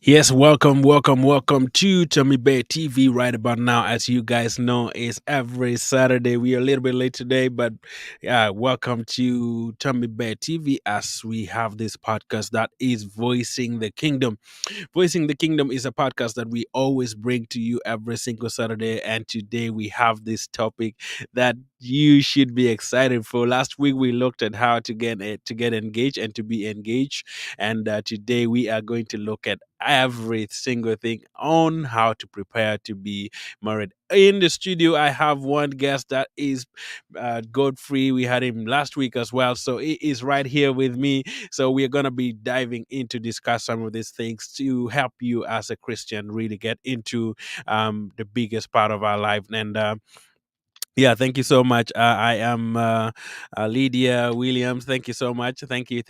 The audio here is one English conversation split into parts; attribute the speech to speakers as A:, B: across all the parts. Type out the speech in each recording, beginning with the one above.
A: Yes, welcome to Tommy Bear TV right about now. As you guys know, it's every Saturday. We are a little bit late today, but welcome to Tommy Bear TV as we have this podcast that is Voicing the Kingdom. Voicing the Kingdom is a podcast that we always bring to you every single Saturday. And today we have this topic that you should be excited for. Last week we looked at how to get engaged and to be engaged, and today we are going to look at every single thing on how to prepare to be married. In the studio, I have one guest that is Godfrey. We had him last week as well, so he is right here with me. So we are going to be diving into discuss some of these things to help you as a Christian really get into the biggest part of our life. And yeah, thank you so much. I am Lydia Williams. Thank you so much. Thank you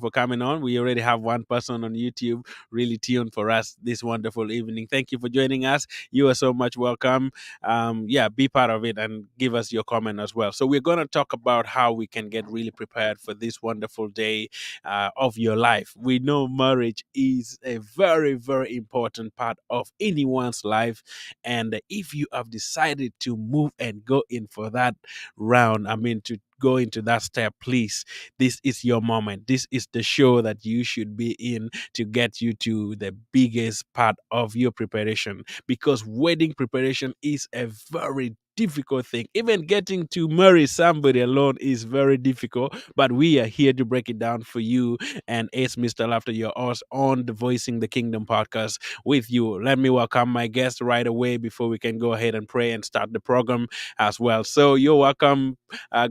A: for coming on. We already have one person on YouTube really tuned for us this wonderful evening. Thank you for joining us. You are so much welcome. Yeah, be part of it and give us your comment as well. So we're going to talk about how we can get really prepared for this wonderful day of your life. We know marriage is a very, very important part of anyone's life, and if you have decided to move and go in for that round, I mean, to go into that step, please, this is your moment. This is the show that you should be in to get you to the biggest part of your preparation, because wedding preparation is a very difficult thing. Even getting to marry somebody alone is very difficult, but we are here to break it down for you. And it's Mr. Laughter, your host on the Voicing the Kingdom podcast with you. Let me welcome my guest right away before we can go ahead and pray and start the program as well. So you're welcome,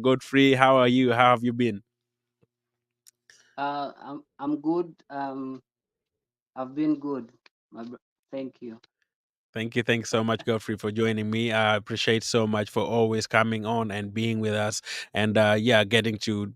A: Godfrey. How are you? How have you been?
B: I'm good. I've been good. Thank you.
A: Thank you. Thanks so much, Godfrey, for joining me. I appreciate so much for always coming on and being with us, and yeah, getting to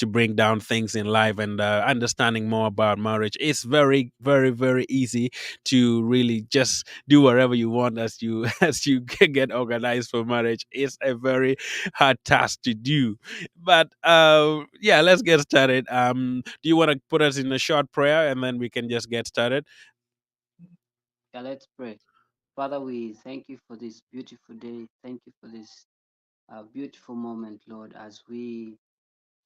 A: bring down things in life and understanding more about marriage. It's very, very, very easy to really just do whatever you want as you as you get organized for marriage. It's a very hard task to do, but yeah, let's get started. Do you want to put us in a short prayer and then we can just get started?
B: Yeah, let's pray. Father, we thank you for this beautiful day. Thank you for this beautiful moment, Lord, as we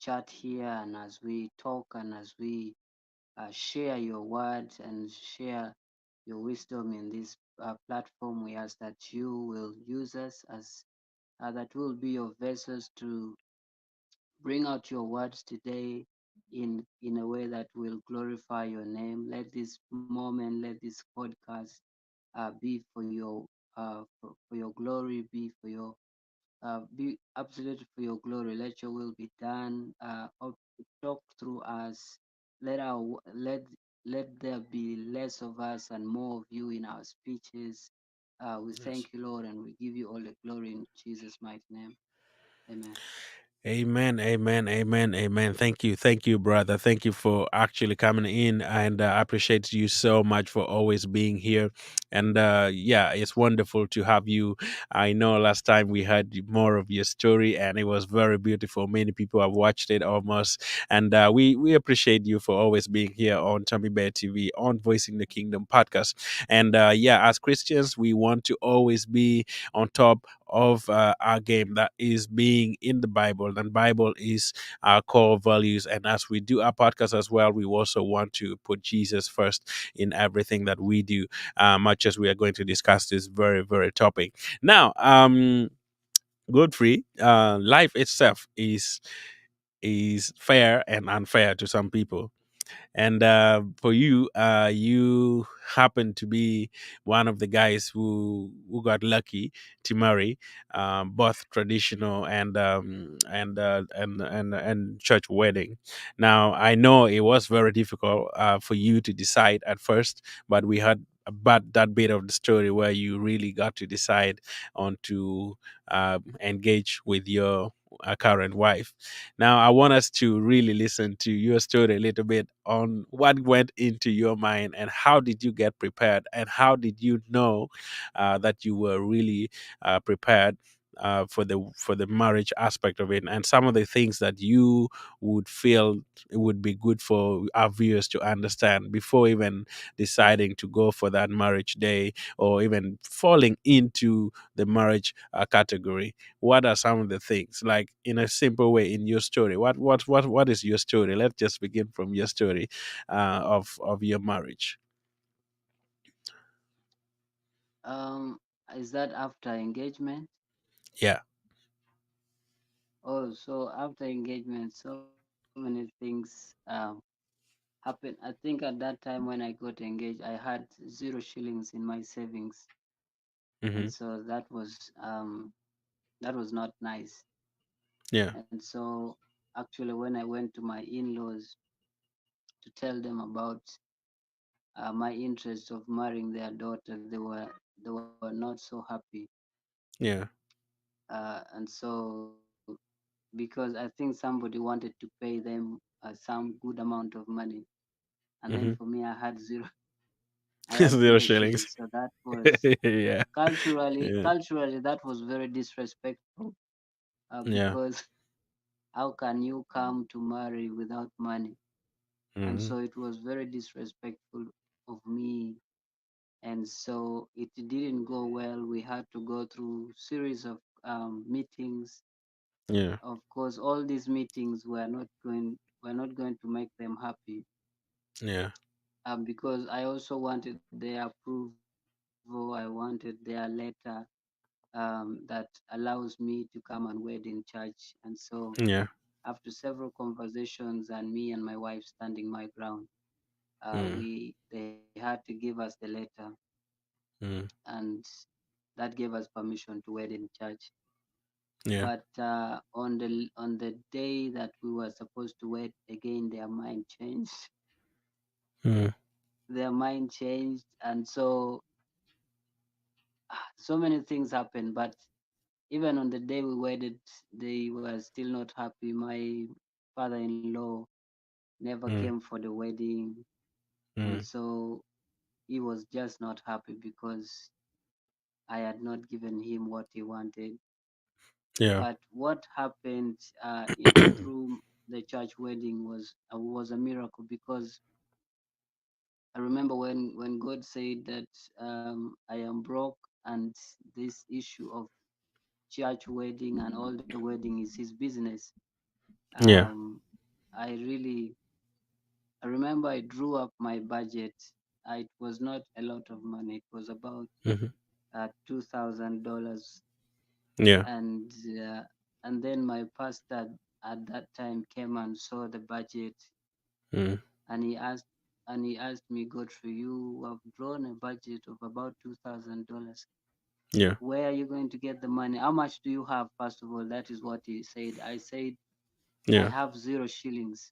B: chat here and as we talk and as we share your words and share your wisdom in this platform. We ask that you will use us as that will be your vessels to bring out your words today in a way that will glorify your name. Let this moment, let this podcast be for your glory, be for your be absolutely for your glory. Let your will be done. Talk through us. Let our let there be less of us and more of you in our speeches. We
A: Yes.
B: thank you, Lord, and we give you all the glory in Jesus' mighty name. Amen.
A: Amen, amen, amen, amen. Thank you, brother. Thank you for actually coming in, and I appreciate you so much for always being here. And yeah, it's wonderful to have you. I know last time we heard more of your story, and it was very beautiful. Many people have watched it almost, and we appreciate you for always being here on Tommy Bear TV on Voicing the Kingdom podcast. And yeah, as Christians, we want to always be on top of our game, that is being in the Bible, and Bible is our core values. And as we do our podcast as well, we also want to put Jesus first in everything that we do, much as we are going to discuss this very, very topic now. Godfrey, life itself is fair and unfair to some people, and for you, you happen to be one of the guys who got lucky to marry both traditional and church wedding. Now I know it was very difficult for you to decide at first, but we had about that bit of the story where you really got to decide on to engage with your current wife. Now, I want us to really listen to your story a little bit on what went into your mind and how did you get prepared and how did you know that you were really prepared for the marriage aspect of it, and some of the things that you would feel it would be good for our viewers to understand before even deciding to go for that marriage day or even falling into the marriage category. What are some of the things, like in a simple way, in your story? What is your story? Let's just begin from your story of your marriage.
B: Um, is that after engagement?
A: Yeah.
B: Oh, so after engagement, so many things happened. I think at that time when I got engaged, I had 0 shillings in my savings, and
A: Hmm.
B: so that was not nice.
A: Yeah.
B: And so actually, when I went to my in-laws to tell them about my interest of marrying their daughter, they were not so happy.
A: Yeah.
B: And so because I think somebody wanted to pay them some good amount of money, and then for
A: Hmm.
B: me, I had zero
A: Zero shillings.
B: shillings. So that was
A: Yeah. Yeah.
B: culturally that was very disrespectful,
A: Yeah.
B: because how can you come to marry without money? And
A: Hmm.
B: so it was very disrespectful of me, and so it didn't go well. We had to go through series of meetings.
A: Yeah.
B: Of course, all these meetings were not going to make them happy,
A: Yeah.
B: because I also wanted their approval. I wanted their letter that allows me to come and wed in church. And so
A: Yeah.
B: after several conversations and me and my wife standing my ground,
A: Mm.
B: we they had to give us the letter,
A: Mm.
B: and that gave us permission to wed in church.
A: Yeah.
B: But on the day that we were supposed to wed again, their mind changed.
A: Mm.
B: Their mind changed, and so many things happened. But even on the day we wedded, they were still not happy. My father-in-law never came
A: Mm.
B: for the wedding, and
A: Mm.
B: so he was just not happy because I had not given him what he wanted.
A: Yeah.
B: But what happened through the church wedding was a miracle, because I remember when God said that I am broke, and this issue of church wedding and all the wedding is his business.
A: Yeah.
B: Um, I really I remember I drew up my budget. It was not a lot of money. It was about
A: Hmm.
B: $2,000,
A: Yeah.
B: and uh, and then my pastor at that time came and saw the budget,
A: Mm.
B: and he asked me, Godfrey, you have drawn a budget of about $2,000.
A: Yeah.
B: Where are you going to get the money? How much do you have? First of all, that is what he said. I said I
A: Yeah.
B: have 0 shillings.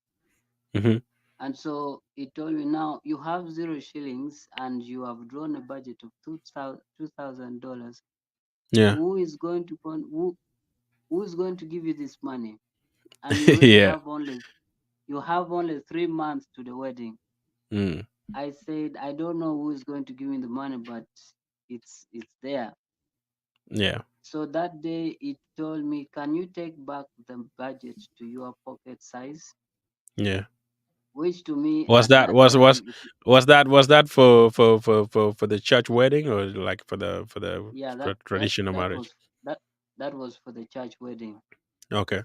A: Hmm.
B: And so he told me, now you have 0 shillings and you have drawn a budget of $2,000.
A: Yeah.
B: Who is going to give you this money? And you already
A: Yeah.
B: have only 3 months to the wedding.
A: Mm.
B: I said, I don't know who is going to give me the money, but it's there.
A: Yeah.
B: So that day he told me, can you take back the budget to your pocket size?
A: Yeah.
B: Which to me
A: Was
B: at
A: that
B: that time,
A: was that for the church wedding, or like for the
B: yeah, that that
A: traditional
B: that was
A: marriage?
B: that that was for the church wedding.
A: Okay.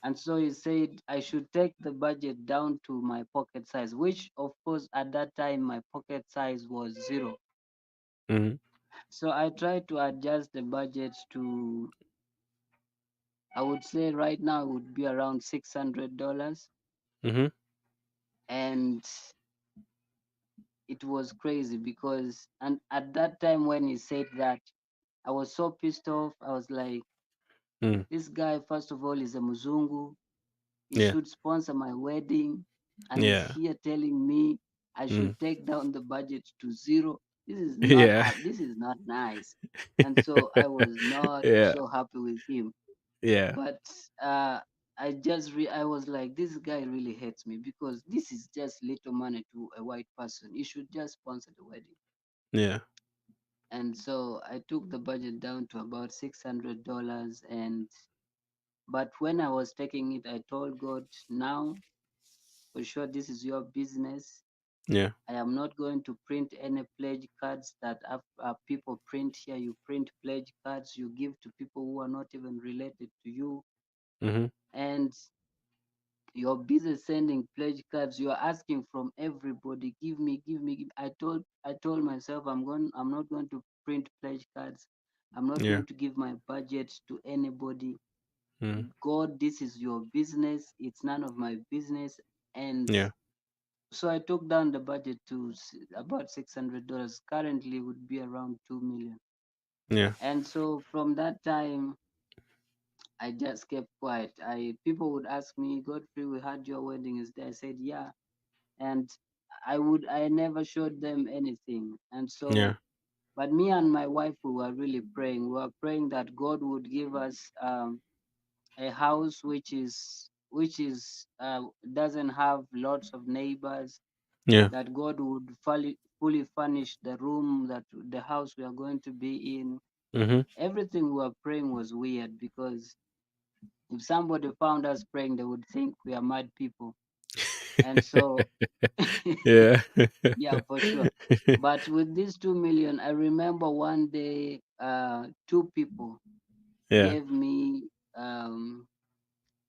B: And so he said I should take the budget down to my pocket size, which of course at that time my pocket size was 0.
A: Hmm.
B: So I tried to adjust the budget to, I would say right now it would be around $600.
A: Hmm.
B: And it was crazy because, and at that time when he said that, I was so pissed off. I was like,
A: Mm.
B: this guy, first of all, is a Muzungu. He
A: Yeah.
B: should sponsor my wedding, and he's
A: Yeah.
B: here telling me I
A: Mm.
B: should take down the budget to 0. This is not
A: Yeah.
B: this is not nice. And so I was not
A: Yeah.
B: so happy with him.
A: Yeah.
B: But uh, I was like, this guy really hates me, because this is just little money to a white person. He should just sponsor the wedding.
A: Yeah.
B: And so I took the budget down to about $600. And but when I was taking it, I told God, now for sure this is your business.
A: Yeah.
B: I am not going to print any pledge cards that people print here. You print pledge cards, you give to people who are not even related to you,
A: Mhm.
B: and you're busy sending pledge cards. You're asking from everybody, give me, give me, give. I told myself, I'm not going to print pledge cards. I'm not
A: Yeah.
B: going to give my budget to anybody.
A: Mm.
B: God, this is your business. It's none of my business. And
A: Yeah.
B: so I took down the budget to about $600. Currently, would be around 2 million.
A: Yeah.
B: And so from that time, I just kept quiet. I People would ask me, Godfrey, we had your wedding is there. I said, yeah. And I never showed them anything. And
A: Yeah.
B: so, but me and my wife, we were really praying. We were praying that God would give us a house which is doesn't have lots of neighbors,
A: Yeah.
B: that God would fully furnish the room, that the house we are going to be in.
A: Mhm.
B: Everything we were praying was weird, because if somebody found us praying, they would think we are mad people. And so,
A: Yeah.
B: yeah, for sure. But with these 2 million, I remember one day, two people
A: Yeah.
B: gave me um,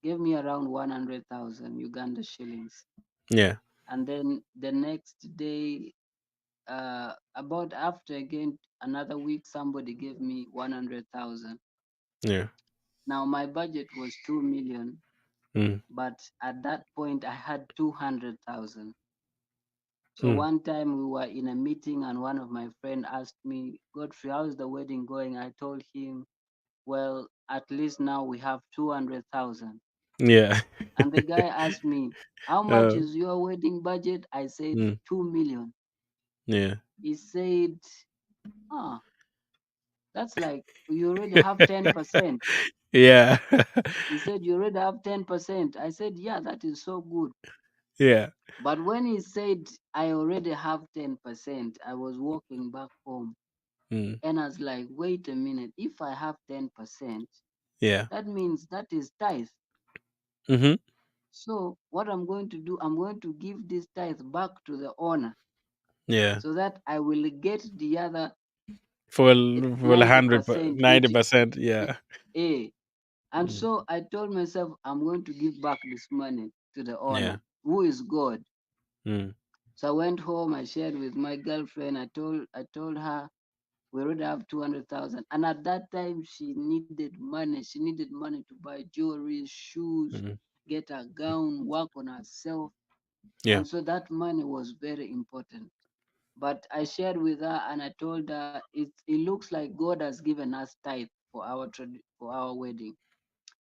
B: gave me around 100,000 Uganda shillings,
A: Yeah.
B: and then the next day, about after again another week, somebody gave me 100,000.
A: Yeah.
B: Now my budget was 2 million,
A: Mm.
B: but at that point I had 200,000. So
A: Mm.
B: one time we were in a meeting, and one of my friend asked me, Godfrey, how's the wedding going? I told him, well, at least now we have 200,000.
A: Yeah.
B: And the guy asked me, how much
A: Uh,
B: is your wedding budget? I said,
A: mm.
B: 2 million.
A: Yeah.
B: He said, ah, that's like you already have 10%.
A: Yeah.
B: He said, you already have 10%. I said, yeah, that is so good.
A: Yeah.
B: But when he said, I already have 10%, I was walking back home,
A: Mm.
B: and I was like, wait a minute, if I have 10%,
A: Yeah.
B: that means that is tithe.
A: Mhm.
B: So what I'm going to do, I'm going to give this tithe back to the owner,
A: Yeah.
B: so that I will get the other
A: For a hundred,
B: 90%, which
A: 90%.
B: is
A: Yeah.
B: A. And
A: Mm.
B: so I told myself, I'm going to give back this money to the
A: Yeah.
B: owner, who is God.
A: Mm.
B: So I went home, I shared with my girlfriend, I told her we already have 200,000. And at that time she needed money. She needed money to buy jewelry, shoes,
A: Mhm.
B: get a gown, work on herself.
A: Yeah.
B: And so that money was very important. But I shared with her, and I told her it looks like God has given us tithe for for our wedding.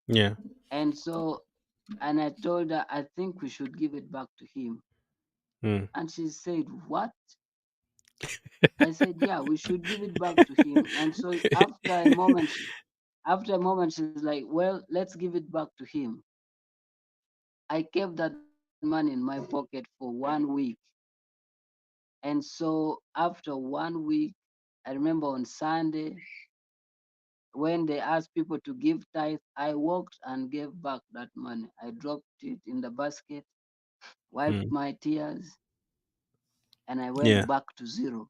A: Yeah.
B: And so, and I told her, I think we should give it back to him.
A: Mm.
B: And she said, what? I said, yeah, we should give it back to him. And so after a moment, she's like, well, let's give it back to him. I kept that money in my pocket for 1 week. And so after 1 week, I remember on Sunday, when they asked people to give tithe, I walked and gave back that money. I dropped it in the basket, wiped
A: Mm.
B: my tears, and I went
A: Yeah.
B: back to zero.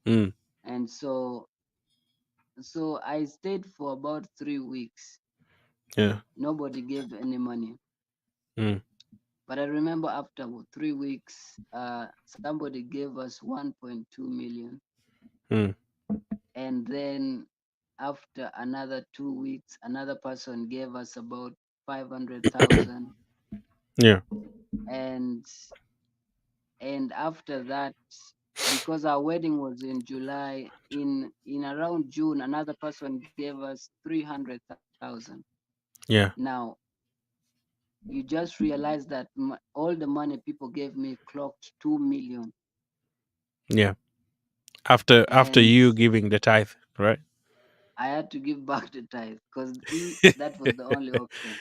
A: Mm.
B: And so I stayed for about 3 weeks.
A: Yeah.
B: Nobody gave any money.
A: Mm.
B: But I remember after about 3 weeks, somebody gave us 1.2 million.
A: Mm.
B: And then after another 2 weeks, another person gave us about 500,000.
A: Yeah.
B: And after that, because our wedding was in July, in around June, another person gave us 300,000.
A: Yeah.
B: Now you just realize that all the money people gave me clocked 2 million.
A: Yeah. After
B: And
A: you giving the tithe, right?
B: I had to give back the tithe, because that was the only option,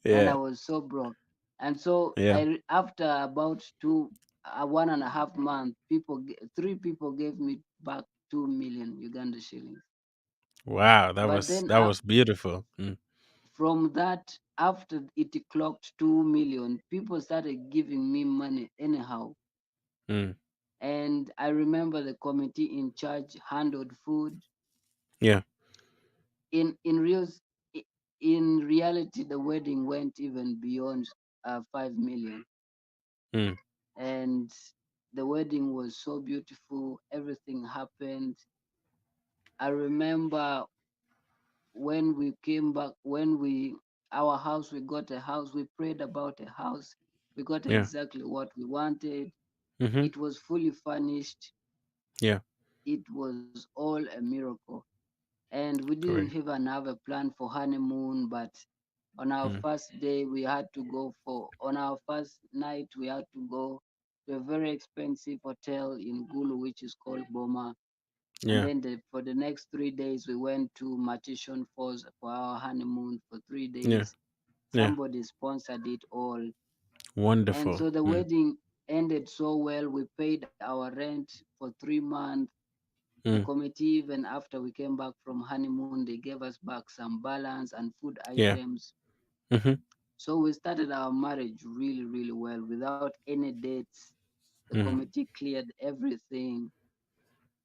B: and I
A: Yeah.
B: was so broke. And so
A: Yeah.
B: after about 1.5 months, three people gave me back 2 million Uganda shillings.
A: Wow,
B: But then
A: that was beautiful. Mm,
B: from that, after it clocked 2 million, people started giving me money anyhow.
A: mm,
B: And I remember the committee in charge handled food.
A: yeah.
B: In real in reality, the wedding went even beyond 5 million,
A: Mm,
B: and the wedding was so beautiful. Everything happened. I remember when we came back, when we our house, we got a house. We prayed about a house. We got
A: yeah.
B: exactly what we wanted.
A: Mm-hmm.
B: It was fully furnished.
A: Yeah.
B: It was all a miracle. And we didn't
A: Great.
B: even have a plan for honeymoon, but on our
A: Mm,
B: first day we had to go for on our first night we had to go to a very expensive hotel in Gulu, which is called Boma. And
A: yeah.
B: then for the next 3 days we went to Matishon Falls for our honeymoon for three
A: Yeah.
B: days.
A: Yeah.
B: Somebody sponsored it all. And
A: Wonderful.
B: so the
A: Mm,
B: wedding ended so well. We paid our rent for 3 months. The
A: mm,
B: committee, even after we came back from honeymoon, they gave us back some balance and food
A: yeah.
B: items.
A: Mm-hmm.
B: So we started our marriage really, really well without any dates. The
A: Mm,
B: committee cleared everything.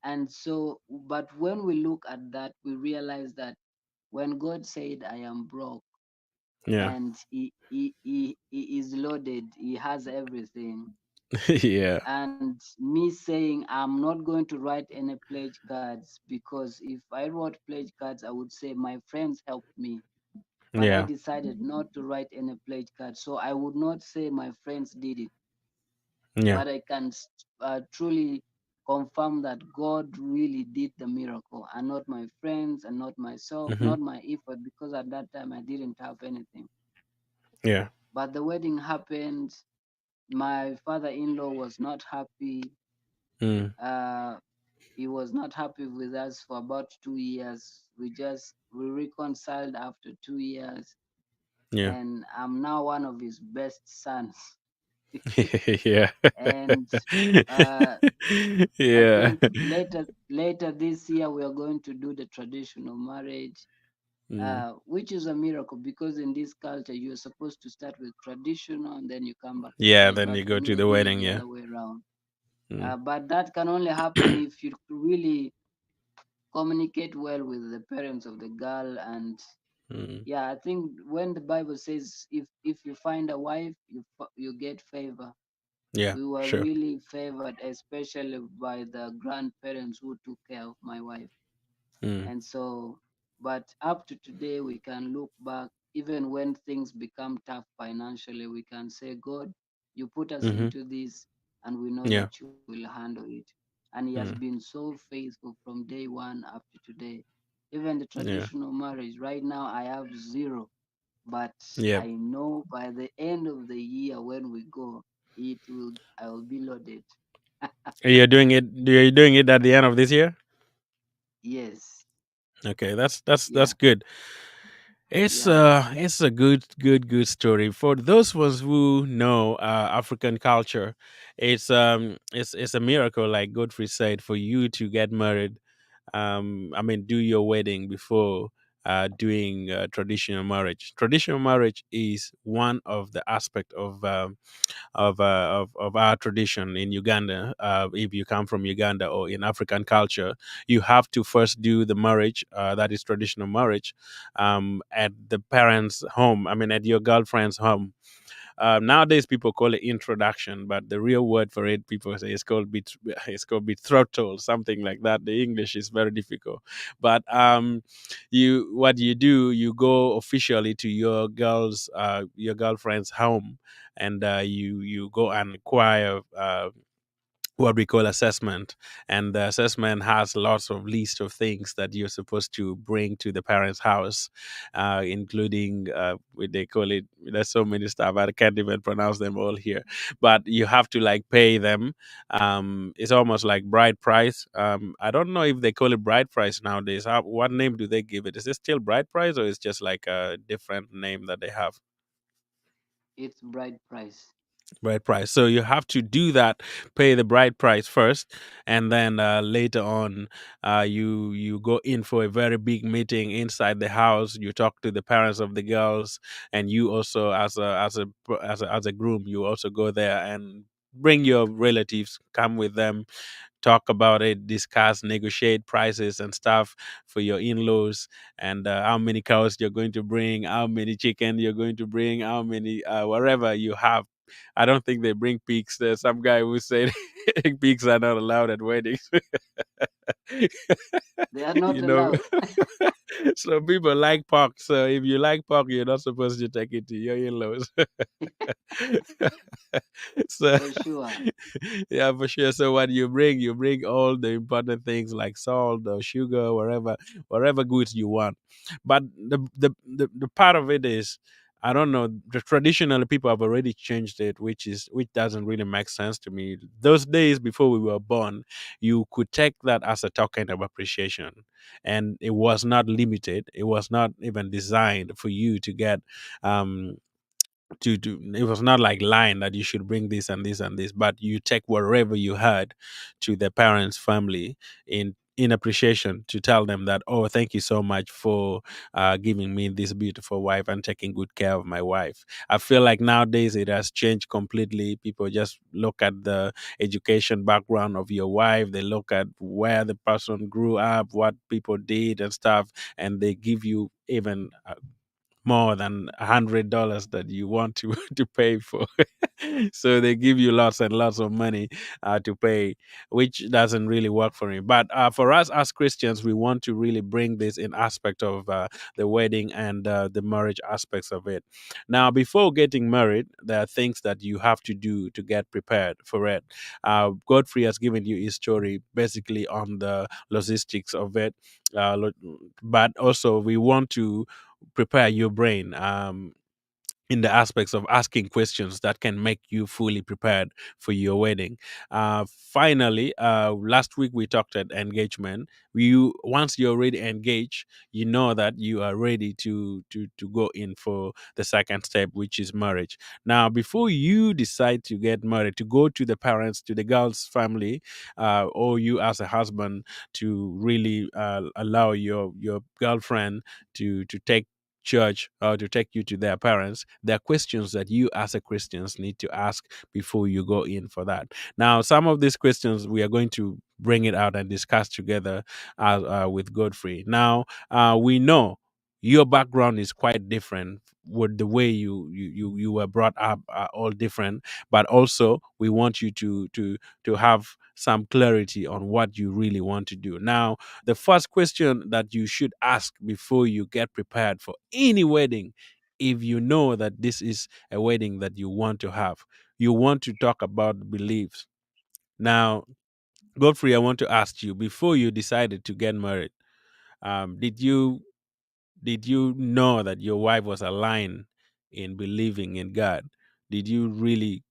B: And so, but when we look at that, we realize that when God said, I am broke,
A: yeah.
B: and he is loaded, he has everything.
A: Yeah.
B: And me saying, I'm not going to write any pledge cards, because if I wrote pledge cards, I would say my friends helped me. But I
A: Yeah.
B: decided not to write any pledge cards. So I would not say my friends did it,
A: Yeah.
B: but I can truly confirm that God really did the miracle, and not my friends and not myself,
A: Mm-hmm.
B: not my effort, because at that time I didn't have anything.
A: Yeah.
B: But the wedding happened. My father in law was not happy.
A: Mm,
B: Uh, he was not happy with us for about 2 years. We reconciled after 2 years,
A: yeah.
B: and I'm now one of his best sons.
A: Yeah.
B: And uh, I
A: Yeah.
B: think later this year we are going to do the traditional marriage,
A: Mm,
B: which is a miracle, because in this culture you're supposed to start with traditional and then you come back to
A: yeah.
B: marriage.
A: Then
B: But
A: you
B: for
A: go
B: me
A: to
B: we
A: the
B: did it
A: wedding.
B: the
A: Yeah.
B: other way around.
A: Mm,
B: But that can only happen if you really communicate well with the parents of the girl. And
A: mm,
B: yeah, I think when the Bible says, if you find a wife, you get favor.
A: yeah.
B: We were
A: Sure.
B: really favored, especially by the grandparents who took care of my wife.
A: Mm,
B: And so, but up to today, we can look back, even when things become tough financially, we can say, God, you put us
A: mm-hmm.
B: into this, and we know
A: Yeah.
B: that you will handle it. And He has
A: Mm,
B: been so faithful from day one up to today. Even the
A: yeah.
B: traditional marriage, right now, I have zero. But
A: Yeah.
B: I know by the end of the year when we go, I will be loaded.
A: You're doing it. You're doing it at the end of this year.
B: Yes.
A: Okay. That's
B: Yeah.
A: good.
B: Yeah.
A: It's a good story for those ones who know African culture. It's a miracle, like Godfrey said, for you to get married. I mean, do your wedding before doing traditional marriage. Traditional marriage is one of the aspect of our tradition in Uganda. If you come from Uganda or in African culture, you have to first do the marriage, that is traditional marriage, at the parents' home. I mean, at your girlfriend's home. Nowadays, people call it introduction, but the real word for it, people say, it's called betrothal, something like that. The English is very difficult, but what you do, you go officially to your girlfriend's home, and you go and acquire. What we call assessment, and the assessment has lots of list of things that you're supposed to bring to the parents house, including what they call it, there's so many stuff I can't even pronounce them all here, but you have to like pay them. It's almost like bride price. I don't know if they call it bride price nowadays. What name do they give it? Is it still bride price, or is just like a different name that they have?
B: It's bride price.
A: Bride price. So you have to do that, pay the bride price first, and then later on, you go in for a very big meeting inside the house. You talk to the parents of the girls, and you also, as a groom, you also go there and bring your relatives, come with them, talk about it, discuss, negotiate prices and stuff for your in-laws, and how many cows you're going to bring, how many chicken you're going to bring, how many whatever you have. I don't think they bring pigs. There's some guy who said pigs are not allowed at weddings.
B: They are not
A: you know,
B: allowed.
A: so people like pork. So if you like pork, you're not supposed to take it to your in-laws. So
B: For sure.
A: yeah, for sure. So what you bring all the important things like salt or sugar, whatever goods you want. But the part of it is, I don't know. The traditional people have already changed it, which doesn't really make sense to me. Those days before we were born, you could take that as a token of appreciation, and it was not limited. It was not even designed for you to get um to it was not like line that you should bring this and this and this, but you take whatever you had to the parents family in appreciation, to tell them that, oh, thank you so much for giving me this beautiful wife and taking good care of my wife. I feel like nowadays it has changed completely. People just look at the education background of your wife, they look at where the person grew up, what people did and stuff, and they give you even more than $100 that you want to to pay for. So they give you lots and lots of money to pay, which doesn't really work for me. But for us as Christians, we want to really bring this in aspect of the wedding and the marriage aspects of it. Now, before getting married, there are things that you have to do to get prepared for it. Godfrey has given you his story basically on the logistics of it, but also we want to prepare your brain in the aspects of asking questions that can make you fully prepared for your wedding. Finally, last week we talked at engagement. You once you're already engaged, you know that you are ready to go in for the second step, which is marriage. Now, before you decide to get married, to go to the parents, to the girl's family, or you as a husband to really allow your girlfriend to take church or to take you to their parents, there are questions that you as a Christians need to ask before you go in for that. Now, some of these questions we are going to bring it out and discuss together with Godfrey. Now, we know your background is quite different, with the way you were brought up are all different, but also we want you to have some clarity on what you really want to do. Now, the first question that you should ask before you get prepared for any wedding, if you know that this is a wedding that you want to have, you want to talk about beliefs. Now, Godfrey, I want to ask you, before you decided to get married, did you know that your wife was aligned in believing in God? Did you really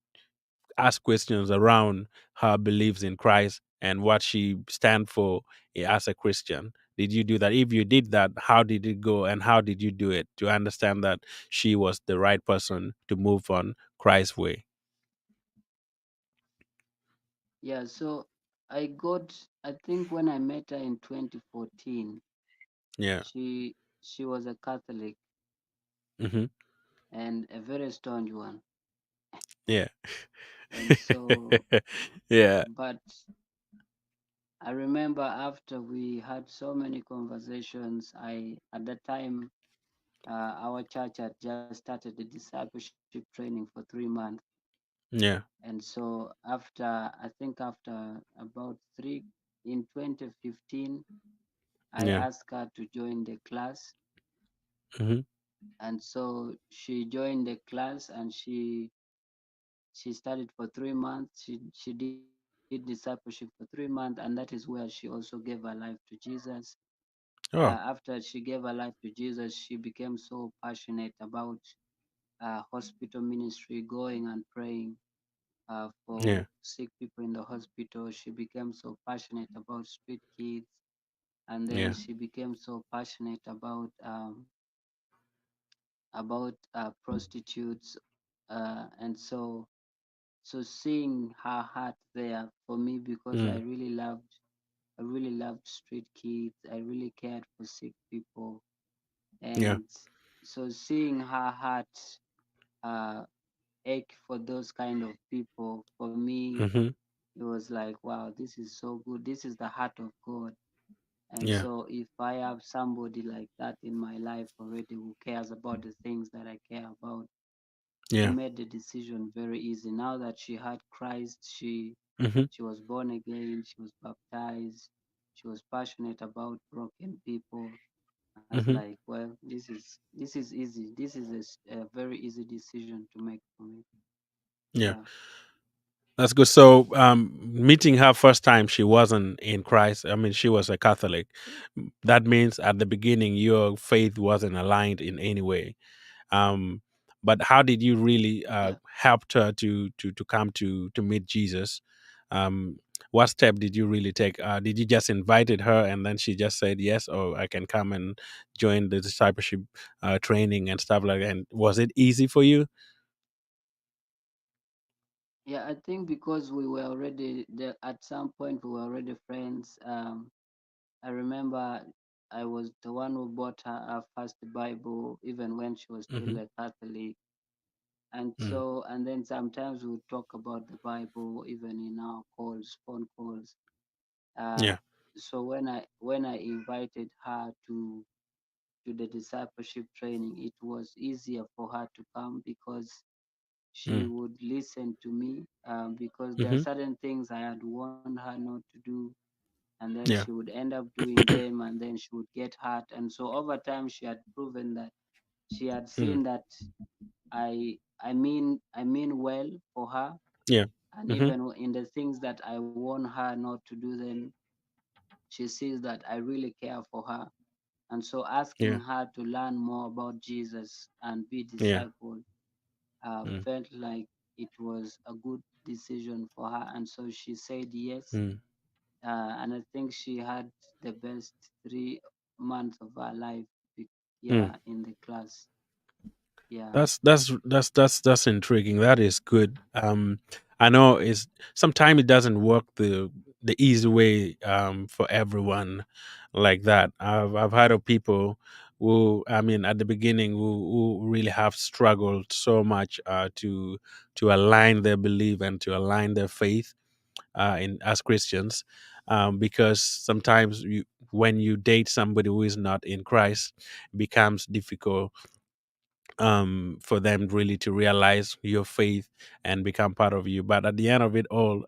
A: ask questions around her beliefs in Christ and what she stand for as a Christian? Did you do that? If you did that, how did it go and how did you do it to understand that she was the right person to move on Christ's way?
B: Yeah, so I think when I met her in 2014,
A: Yeah.
B: she was a Catholic
A: Hmm.
B: and a very staunch one.
A: Yeah.
B: And so,
A: Yeah.
B: but I remember after we had so many conversations, at that time, our church had just started the discipleship training for 3 months.
A: Yeah.
B: And so I think after about in 2015, I
A: Yeah.
B: asked her to join the class.
A: Hmm.
B: And so she joined the class and she studied for 3 months. She did discipleship for 3 months, and that is where she also gave her life to Jesus.
A: Oh.
B: After she gave her life to Jesus, she became so passionate about hospital ministry, going and praying
A: Yeah.
B: for sick people in the hospital. She became so passionate about street kids, and then
A: Yeah.
B: she became so passionate about prostitutes, and so. So seeing her heart there for me, because
A: Mm.
B: I really loved street kids. I really cared for sick people,
A: Yeah.
B: and so seeing her heart uh, ache for those kind of people, for me,
A: Hmm.
B: it was like, wow, this is so good. This is the heart of God. And
A: Yeah.
B: so if I have somebody like that in my life already who cares about the things that I care about, it
A: Yeah.
B: made the decision very easy. Now that she had Christ,
A: Hmm.
B: she was born again, she was baptized, she was passionate about broken people. I was
A: Hmm.
B: like, well, this is easy. This is a very easy decision to make for me.
A: Yeah.
B: Yeah.
A: That's good. So, meeting her first time, she wasn't in Christ. I mean, she was a Catholic. That means at the beginning, your faith wasn't aligned in any way. Um, but how did you really
B: Yeah.
A: help her to come to meet Jesus? Um, what step did you really take? Did you just invited her and then she just said yes, or I can come and join the discipleship training and stuff like that? And was it easy for you?
B: Yeah, I think because we were already there at some point, we were already friends. I remember I was the one who bought her first Bible, even when she was still
A: Hmm.
B: a Catholic. And
A: Mm.
B: so, and then sometimes we would talk about the Bible, even in our calls, phone calls. Uh,
A: Yeah.
B: so when I invited her to the discipleship training, it was easier for her to come because she
A: Mm.
B: would listen to me, because there are
A: Hmm.
B: certain things I had warned her not to do, and then she
A: Yeah.
B: would end up doing them, and then she would get hurt. And so over time, she had proven that she had
A: Mm.
B: seen that I mean well for her,
A: Yeah.
B: and
A: Hmm.
B: even in the things that I warn her not to do, then she sees that I really care for her. And so asking
A: Yeah.
B: her to learn more about Jesus and be
A: Yeah.
B: discipled
A: Mm.
B: felt like it was a good decision for her. And so she said yes.
A: Mm.
B: And I think she had the best 3 months of her life,
A: Mm.
B: yeah, in the class. Yeah.
A: That's intriguing. That is good. I know is sometimes it doesn't work the easy way for everyone like that. I've heard of people who, I mean, at the beginning who really have struggled so much to align their belief and to align their faith in as Christians, because sometimes when you date somebody who is not in Christ, it becomes difficult for them really to realize your faith and become part of you. But at the end of it all,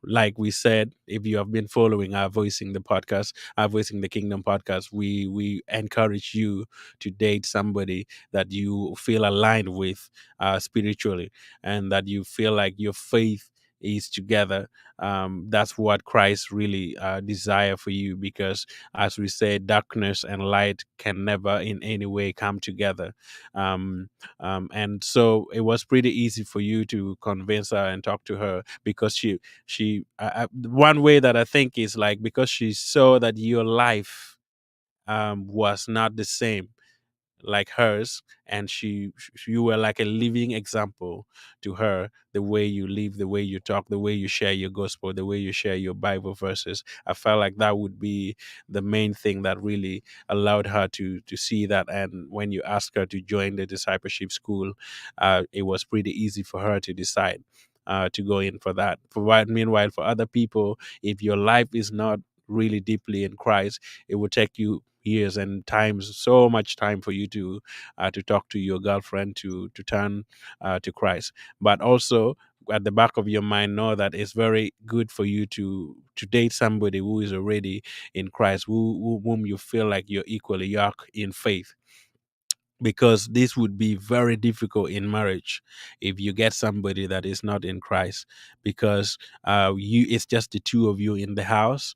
A: like we said, if you have been following our Voicing the podcast, our Voicing the Kingdom podcast, we encourage you to date somebody that you feel aligned with spiritually, and that you feel like your faith is together. That's what Christ really desire for you, because as we say, darkness and light can never in any way come together. Um, and so it was pretty easy for you to convince her and talk to her, because one way that I think is like, because she saw that your life was not the same like hers, and you were like a living example to her, the way you live, the way you talk, the way you share your gospel, the way you share your Bible verses. I felt like that would be the main thing that really allowed her to see that. And when you asked her to join the discipleship school, it was pretty easy for her to decide to go in for that. Meanwhile, for other people, if your life is not really deeply in Christ, it will take you years and times, so much time for you to talk to your girlfriend to turn to Christ. But also at the back of your mind, know that it's very good for you to date somebody who is already in Christ, whom you feel like you're equally yoked in faith, because this would be very difficult in marriage if you get somebody that is not in Christ, because you it's just the two of you in the house,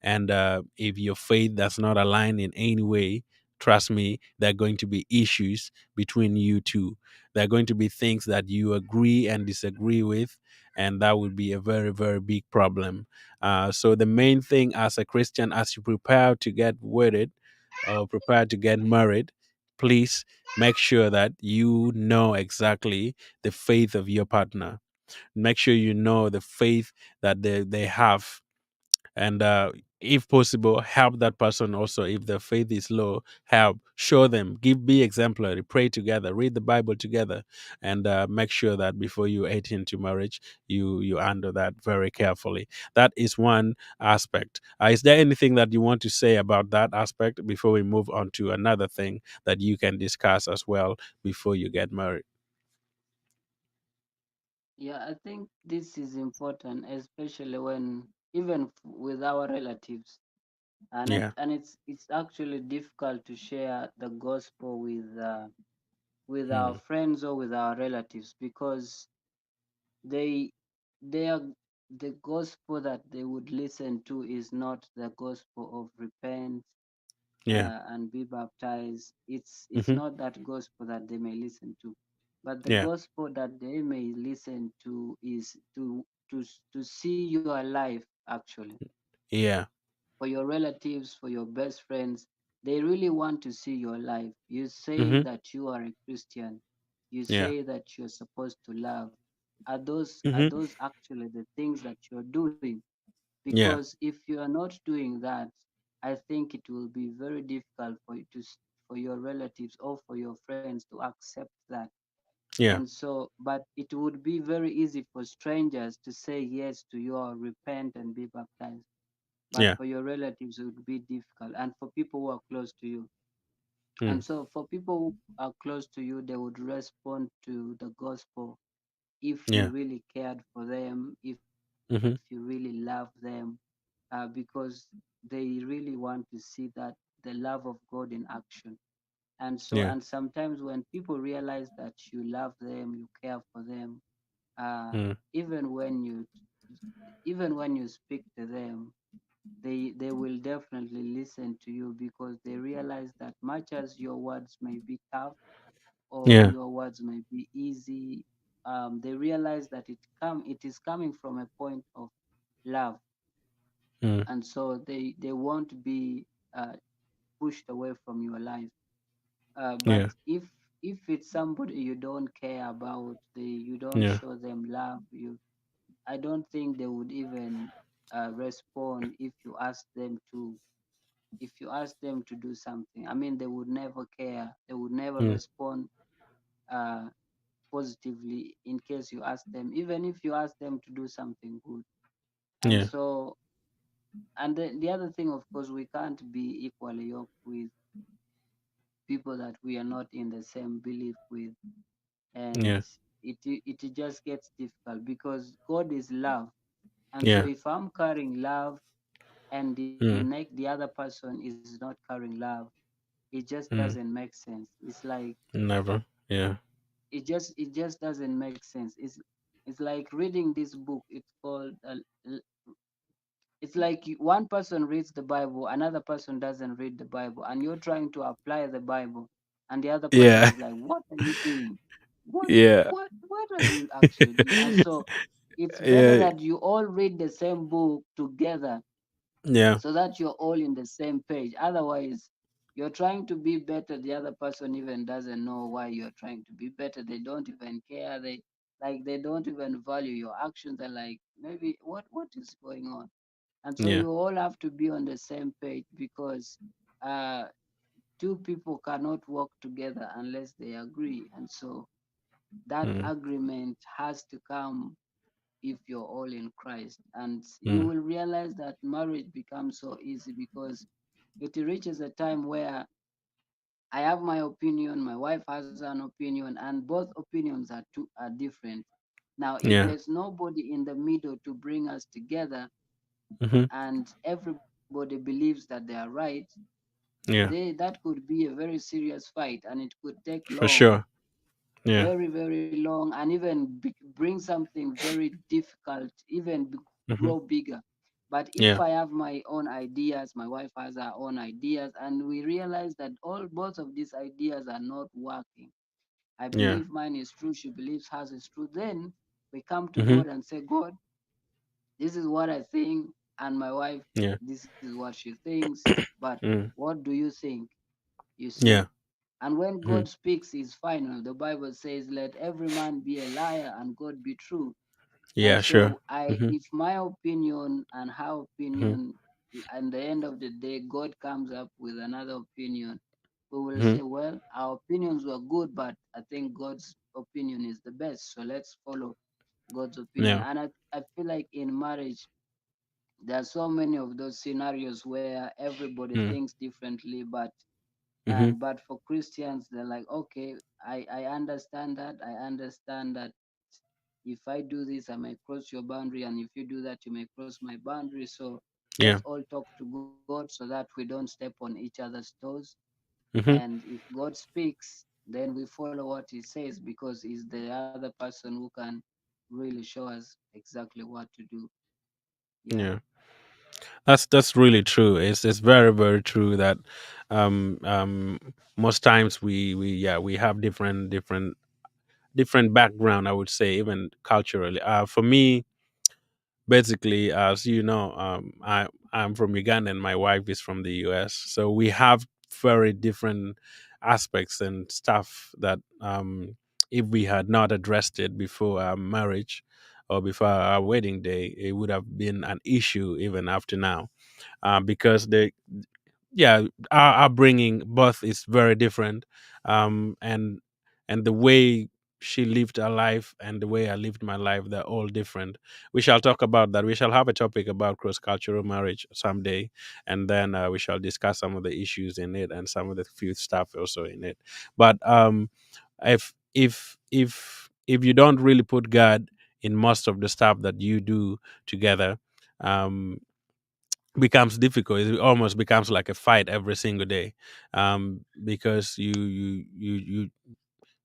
A: and if your faith does not align in any way, trust me, there are going to be issues between you two. There are going to be things that you agree and disagree with, and that would be a very, very big problem. So the main thing as a Christian, as you prepare to get wedded or prepare to get married, please make sure that you know exactly the faith of your partner. Make sure you know the faith that they have, and if possible, help that person also. If their faith is low, help, show them, be exemplary, pray together, read the Bible together, and make sure that before you enter into marriage, you handle that very carefully. That is one aspect. Is there anything that you want to say about that aspect before we move on to another thing that you can discuss as well before you get married?
B: Yeah, I think this is important, especially when even with our relatives,
A: Yeah.
B: and it's actually difficult to share the gospel with our
A: Mm.
B: friends or with our relatives, because they they are the gospel that they would listen to is not the gospel of repent
A: Yeah.
B: and be baptized. It's
A: Hmm.
B: not that gospel that they may listen to, but the
A: Yeah.
B: gospel that they may listen to is to see your life actually.
A: Yeah.
B: For your relatives, for your best friends, they really want to see your life. You say
A: Hmm.
B: that you are a Christian. You
A: Yeah.
B: say that you're supposed to love. Are
A: Hmm.
B: those actually the things that you're doing?
A: Yeah.
B: Because if you are not doing that, I think it will be very difficult for you for your relatives or for your friends to accept that.
A: Yeah.
B: And so, but it would be very easy for strangers to say yes to your repent and be baptized. But
A: Yeah.
B: for your relatives, it would be difficult. And for people who are close to you.
A: Mm.
B: And so, for people who are close to you, they would respond to the gospel if you
A: Yeah.
B: really cared for them, if you really
A: Mhm.
B: love them, because they really want to see that the love of God in action. And so,
A: Yeah.
B: and sometimes when people realize that you love them, you care for them, uh,
A: Mm.
B: even when you even when you speak to them, they will definitely listen to you, because they realize that much as your words may be tough or
A: Yeah.
B: your words may be easy, they realize that it is coming from a point of love.
A: Mm.
B: And so they won't be uh, pushed away from your life. But
A: Yeah.
B: if it's somebody you don't care about, you don't
A: Yeah.
B: show them love, I don't think they would even respond if you ask them to do something. I mean, they would never care. They would never
A: Mm.
B: respond uh, positively in case you ask them, even if you ask them to do something good. And
A: Yeah.
B: so, and the other thing, of course, we can't be equally yoked with people that we are not in the same belief with. And
A: Yeah.
B: it just gets difficult, because God is love. And so
A: Yeah.
B: if I'm carrying love and
A: Mm.
B: the other person is not carrying love, it just doesn't
A: Mm.
B: make sense. It's like
A: Never. Yeah.
B: it just doesn't make sense. It's like reading this book. It's called it's like one person reads the Bible, another person doesn't read the Bible, and you're trying to apply the Bible, and the other person
A: Yeah.
B: is like, "What are you doing? What
A: Yeah.
B: what are you actually doing?" And so it's better
A: Yeah.
B: that you all read the same book together,
A: Yeah.
B: so that you're all in the same page. Otherwise, you're trying to be better. The other person even doesn't know why you're trying to be better. They don't even care. They don't even value your actions. They're like, maybe what is going on? And so
A: Yeah.
B: you all have to be on the same page, because uh, two people cannot work together unless they agree. And so that
A: Mm.
B: agreement has to come if you're all in Christ. And you
A: Mm.
B: will realize that marriage becomes so easy, because it reaches a time where I have my opinion, my wife has an opinion, and both opinions are different. Now, if
A: Yeah.
B: there's nobody in the middle to bring us together,
A: Mhm.
B: and everybody believes that they are right,
A: Yeah.
B: that could be a very serious fight, and it could take
A: For
B: long,
A: sure. Yeah.
B: very long, and even bring something very difficult, even
A: Mhm.
B: grow bigger. But if
A: Yeah.
B: I have my own ideas, my wife has her own ideas, and we realize that all both of these ideas are not working, I
A: Yeah.
B: believe mine is true, she believes hers is true, then we come to
A: Mhm.
B: God and say, God, this is what I think, and my wife,
A: Yeah.
B: this is what she thinks, but
A: Mm.
B: what do you think? You
A: Yeah.
B: see? And when
A: Mhm.
B: God speaks, is final. The Bible says, "Let every man be a liar and God be true." And
A: Yeah, sure.
B: so, I,
A: Mhm.
B: if my opinion and her
A: Mhm.
B: opinion, at the end of the day, God comes up with another opinion, we will
A: Mhm.
B: say, well, our opinions were good, but I think God's opinion is the best. So let's follow God's opinion.
A: Yeah.
B: And I feel like in marriage, there are so many of those scenarios where everybody
A: Mm.
B: thinks differently,
A: Mhm.
B: but for Christians, they're like, okay, I understand that. I understand that if I do this, I might cross your boundary, and if you do that, you may cross my boundary. So let's
A: Yeah.
B: all talk to God so that we don't step on each other's toes.
A: Mhm.
B: And if God speaks, then we follow what He says, because He's the other person who can really show us exactly what to do. Yeah.
A: Yeah. That's really true. It's very very true that um um most times we yeah we have different background, I would say, even culturally. For me, basically, as you know, I'm from Uganda and my wife is from the US, so we have very different aspects and stuff that if we had not addressed it before our marriage or before our wedding day, it would have been an issue even after now, because the yeah our upbringing both is very different, um and and the way she lived her life and the way I lived my life, they're all different. We shall talk about that. We shall have a topic about cross-cultural marriage someday, and then we shall discuss some of the issues in it and some of the few stuff also in it. But if you don't really put God in most of the stuff that you do together, um becomes difficult. It almost becomes like a fight every single day, because you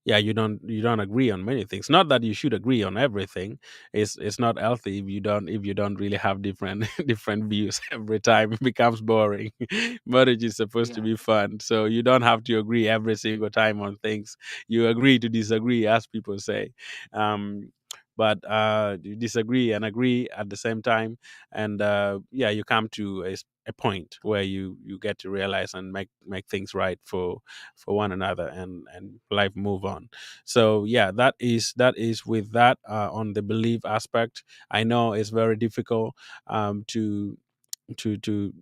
A: yeah you don't agree on many things. Not that you should agree on everything. It's not healthy if you don't really have different different views every time. It becomes boring. Marriage is supposed to
B: Yeah.
A: be fun, so you don't have to agree every single time on things. You agree to disagree, as people say. But you disagree and agree at the same time, and yeah, you come to a point where you get to realize and make things right for one another, and life move on. So yeah, that is with that, on the belief aspect. I know it's very difficult, to to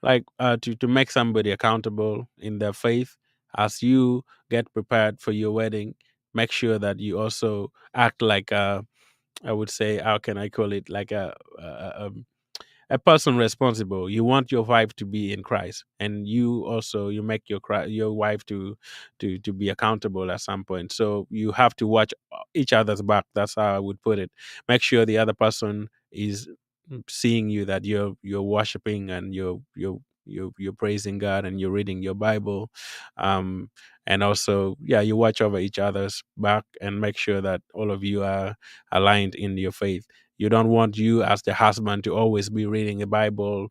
A: like to make somebody accountable in their faith. As you get prepared for your wedding, make sure that you also act like I would say, how can I call it, like a person responsible. You want your wife to be in Christ, and you also you make your wife to be accountable at some point. So you have to watch each other's back. That's how I would put it. Make sure the other person is seeing you, that you're worshiping and you're praising God and you're reading your Bible, um, and also yeah, you watch over each other's back and make sure that all of you are aligned in your faith. You don't want you as the husband to always be reading the Bible,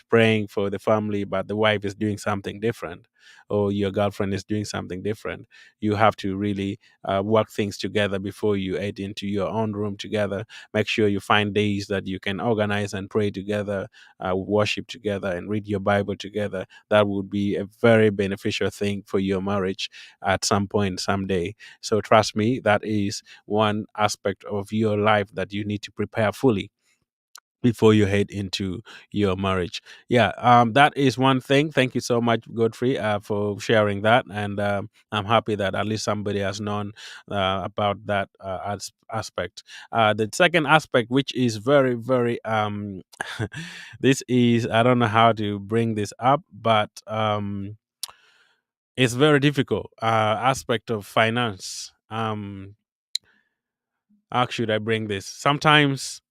A: praying for the family, but the wife is doing something different, or your girlfriend is doing something different. You have to really work things together before you head into your own room together. Make sure you find days that you can organize and pray together, worship together, and read your Bible together. That would be a very beneficial thing for your marriage at some point, someday. So trust me, that is one aspect of your life that you need to prepare fully before you head into your marriage. Yeah, that is one thing. Thank you so much, Godfrey, for sharing that, and I'm happy that at least somebody has known about that aspect. The second aspect, which is very very this is, I don't know how to bring this up, but it's very difficult, aspect of finance. How should I bring this? Sometimes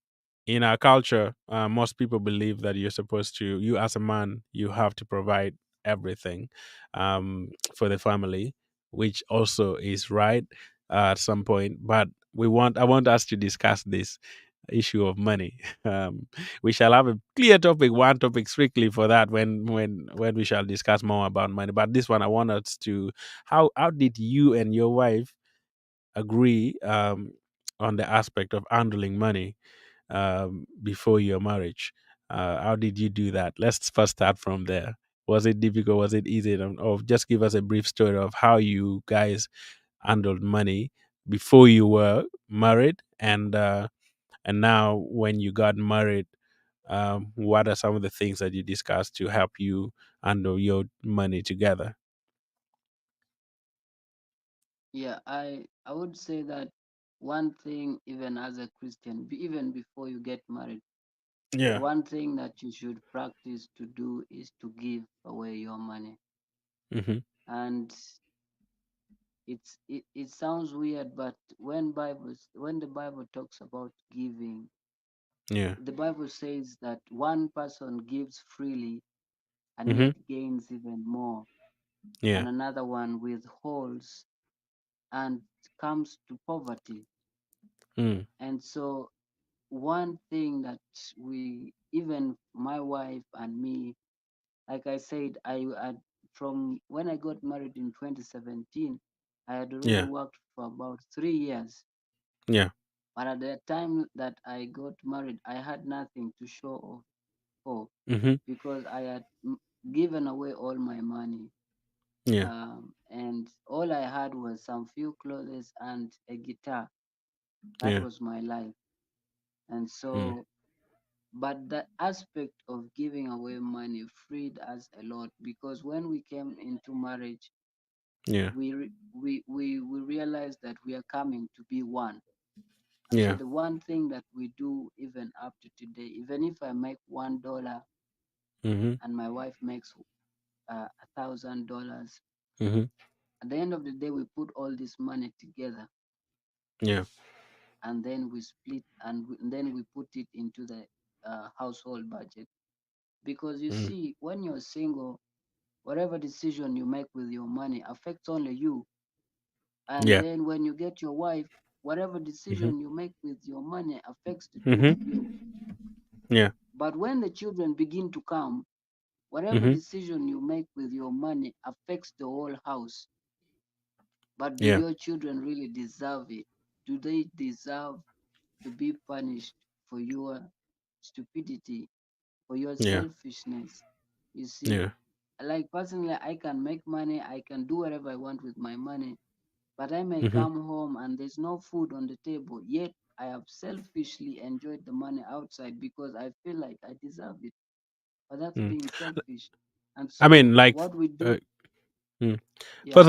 A: in our culture, most people believe that you as a man, you have to provide everything, for the family, which also is right at some point. But I want us to discuss this issue of money. We shall have a clear topic, one topic strictly for that, when we shall discuss more about money. But this one, I want us to, how did you and your wife agree, on the aspect of handling money, before your marriage? How did you do that? Let's first start from there. Was it difficult? Was it easy? Or just give us a brief story of how you guys handled money before you were married, and now when you got married. What are some of the things that you discussed to help you handle your money together?
B: Yeah, I would say that one thing, even as a Christian, even before you get married,
A: Yeah.
B: one thing that you should practice to do is to give away your money.
A: Mm-hmm.
B: And it sounds weird, but when the Bible talks about giving,
A: Yeah.
B: the Bible says that one person gives freely and
A: Mm-hmm.
B: yet gains even more,
A: Yeah.
B: and another one withholds and comes to poverty.
A: Mm.
B: And so one thing that we, even my wife and me, like I said, I had, from when I got married in 2017, I had already
A: Yeah.
B: worked for about 3 years.
A: Yeah.
B: But at the time that I got married, I had nothing to show off for,
A: Mm-hmm.
B: because I had given away all my money.
A: Yeah.
B: And all I had was some few clothes and a guitar. That
A: Yeah.
B: was my life. And
A: Mm.
B: so, but the aspect of giving away money freed us a lot, because when we came into marriage,
A: Yeah.
B: we realized that we are coming to be one. And so
A: Yeah.
B: the one thing that we do even up to today, even if I make $1
A: Mm-hmm.
B: and my wife makes $1,000,
A: Mm-hmm.
B: at the end of the day we put all this money together,
A: Yeah.
B: and then we split, and then we put it into the household budget. Because you
A: Mm.
B: see, when you're single, whatever decision you make with your money affects only you. And
A: Yeah.
B: then when you get your wife, whatever
A: Mm-hmm.
B: decision you make with your money affects the two of you.
A: Mm-hmm. Yeah.
B: But when the children begin to come, whatever
A: Mm-hmm.
B: decision you make with your money affects the whole house. But do
A: Yeah.
B: your children really deserve it? Do they deserve to be punished for your stupidity, for your
A: Yeah.
B: selfishness? You see,
A: Yeah.
B: like personally, I can make money, I can do whatever I want with my money, but I may
A: Mm-hmm.
B: come home and there's no food on the table, yet I have selfishly enjoyed the money outside because I feel like I deserve it. But that's
A: Mm.
B: being selfish. And
A: I mean,
B: so,
A: like,
B: what we
A: uh,
B: do,
A: mm.
B: yeah,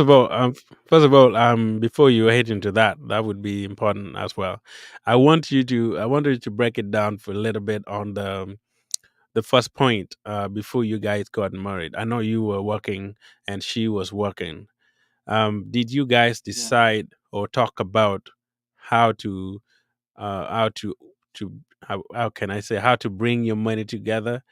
A: first of all, before you head into that, that would be important as well. I want you to break it down for a little bit on the first point before you guys got married. I know you were working and she was working. Did you guys
B: yeah.
A: decide or talk about how to how to how can I say, how to bring your money together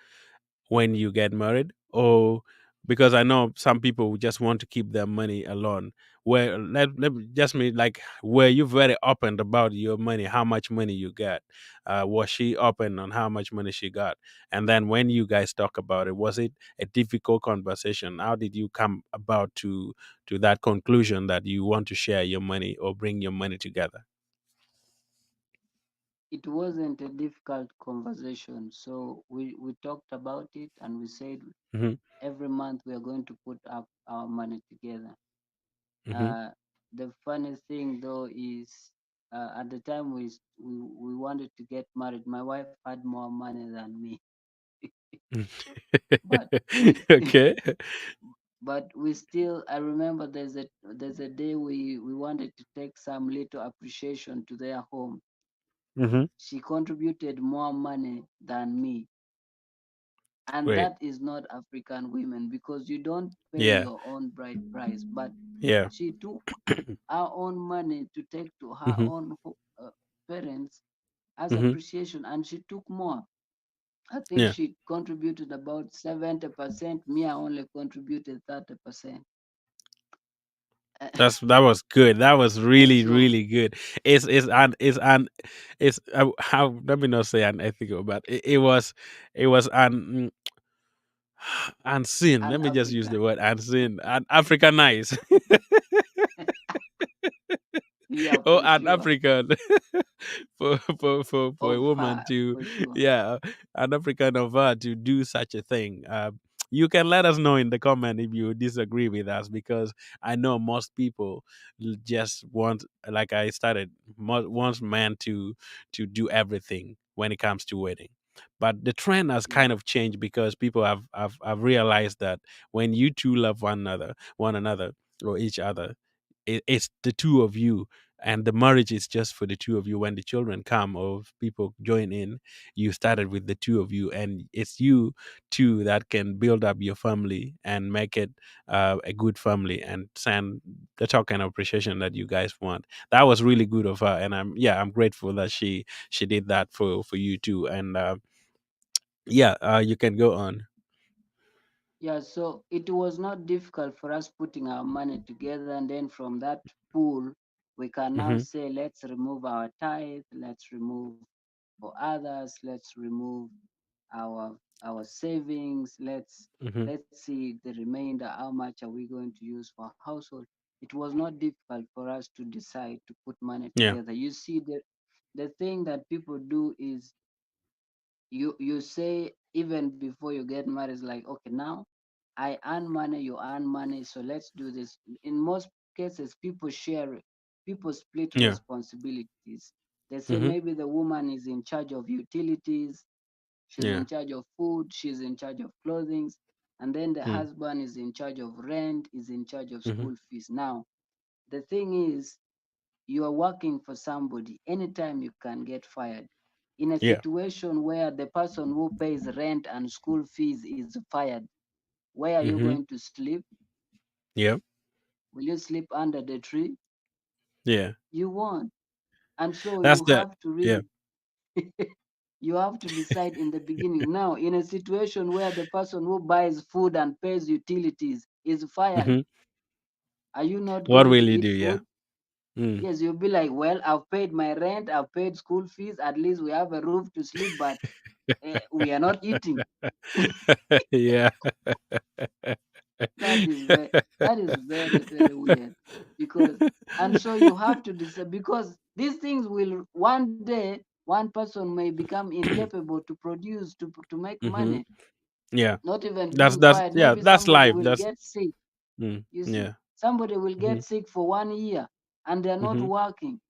A: when you get married? Or because I know some people just want to keep their money alone. Where let me just me like, were you very open about your money, how much money you got? Was she open on how much money she got? And then when you guys talk about it, was it a difficult conversation? How did you come about to that conclusion that you want to share your money or bring your money together?
B: It wasn't a difficult conversation. So we talked about it and we said
A: Hmm.
B: every month we are going to put up our money together.
A: Hmm.
B: Uh, the funny thing though is, at the time we wanted to get married, my wife had more money than me. But we
A: Okay.
B: but we still, I remember there's a day we wanted to take some little appreciation to their home.
A: Hmm.
B: She contributed more money than me. And
A: Great.
B: that is not African women, because you don't pay
A: Yeah.
B: your own bride price. But
A: Yeah.
B: she took our own money to take to her
A: Hmm.
B: own parents as
A: Hmm.
B: appreciation, and she took more. I think
A: Yeah.
B: she contributed about 70%. Me, I only contributed 30%.
A: That was good. That was
B: And
A: really
B: so
A: really good. It's how, let me not say unethical, but it was unseen.
B: an
A: Let me just use the
B: African,
A: word unseen and Africanized.
B: yeah,
A: Oh,
B: for
A: an
B: sure,
A: African for a
B: of
A: woman
B: her,
A: to,
B: for sure.
A: yeah, an African of her to do such a thing. You can let us know in the comment if you disagree with us, because I know most people just want, like I started, wants man to do everything when it comes to wedding. But the trend has
B: Yeah.
A: kind of changed, because people have realized that when you two love one another or each other, it's the two of you, and the marriage is just for the two of you. When the children come or if people join in, you started with the two of you, and it's you two that can build up your family and make it a good family, and send the token of appreciation that you guys want. That was really good of her, and I'm grateful that she did that for you too. And yeah, you can go on.
B: Yeah, so it was not difficult for us putting our money together, and then from that pool, we can now
A: Hmm.
B: say, let's remove our tithe, let's remove for others, let's remove our savings,
A: Hmm.
B: let's see the remainder, how much are we going to use for household. It was not difficult for us to decide to put money
A: Yeah.
B: together. You see, the thing that people do is you say even before you get married, it's like, okay, now I earn money, you earn money, so let's do this. In most cases, people share it. People split
A: Yeah.
B: responsibilities. They say
A: Hmm.
B: maybe the woman is in charge of utilities, she's in
A: Yeah.
B: charge of food, she's in charge of clothing, and then the
A: Mm.
B: husband is in charge of rent, is in charge of
A: Hmm.
B: school fees. Now, the thing is, you are working for somebody, anytime you can get fired. In a
A: Yeah.
B: situation where the person who pays rent and school fees is fired, where are you
A: Hmm.
B: going to sleep?
A: Yeah.
B: Will you sleep under the tree?
A: Yeah.
B: You won't. And so
A: That's
B: you
A: the
B: have to
A: yeah.
B: really you have to decide in the beginning. Now, in a situation where the person who buys food and pays utilities is fired,
A: Hmm.
B: are you not
A: What
B: going
A: will
B: to
A: you
B: eat
A: do? Yeah.
B: food?
A: Mm.
B: Yes, you'll be like, well, I've paid my rent, I've paid school fees, at least we have a roof to sleep, but we are not eating.
A: Yeah.
B: That is very, that is very, very weird. Because, and so you have to decide, because these things will one day, one person may become incapable to produce, to make
A: Hmm.
B: money,
A: Yeah.
B: not even
A: That's
B: being
A: that's
B: fired.
A: yeah.
B: Maybe
A: That's
B: somebody
A: life.
B: will
A: That's
B: get sick. You see,
A: yeah.
B: somebody will
A: Hmm.
B: get sick for 1 year and they're not
A: Hmm.
B: working,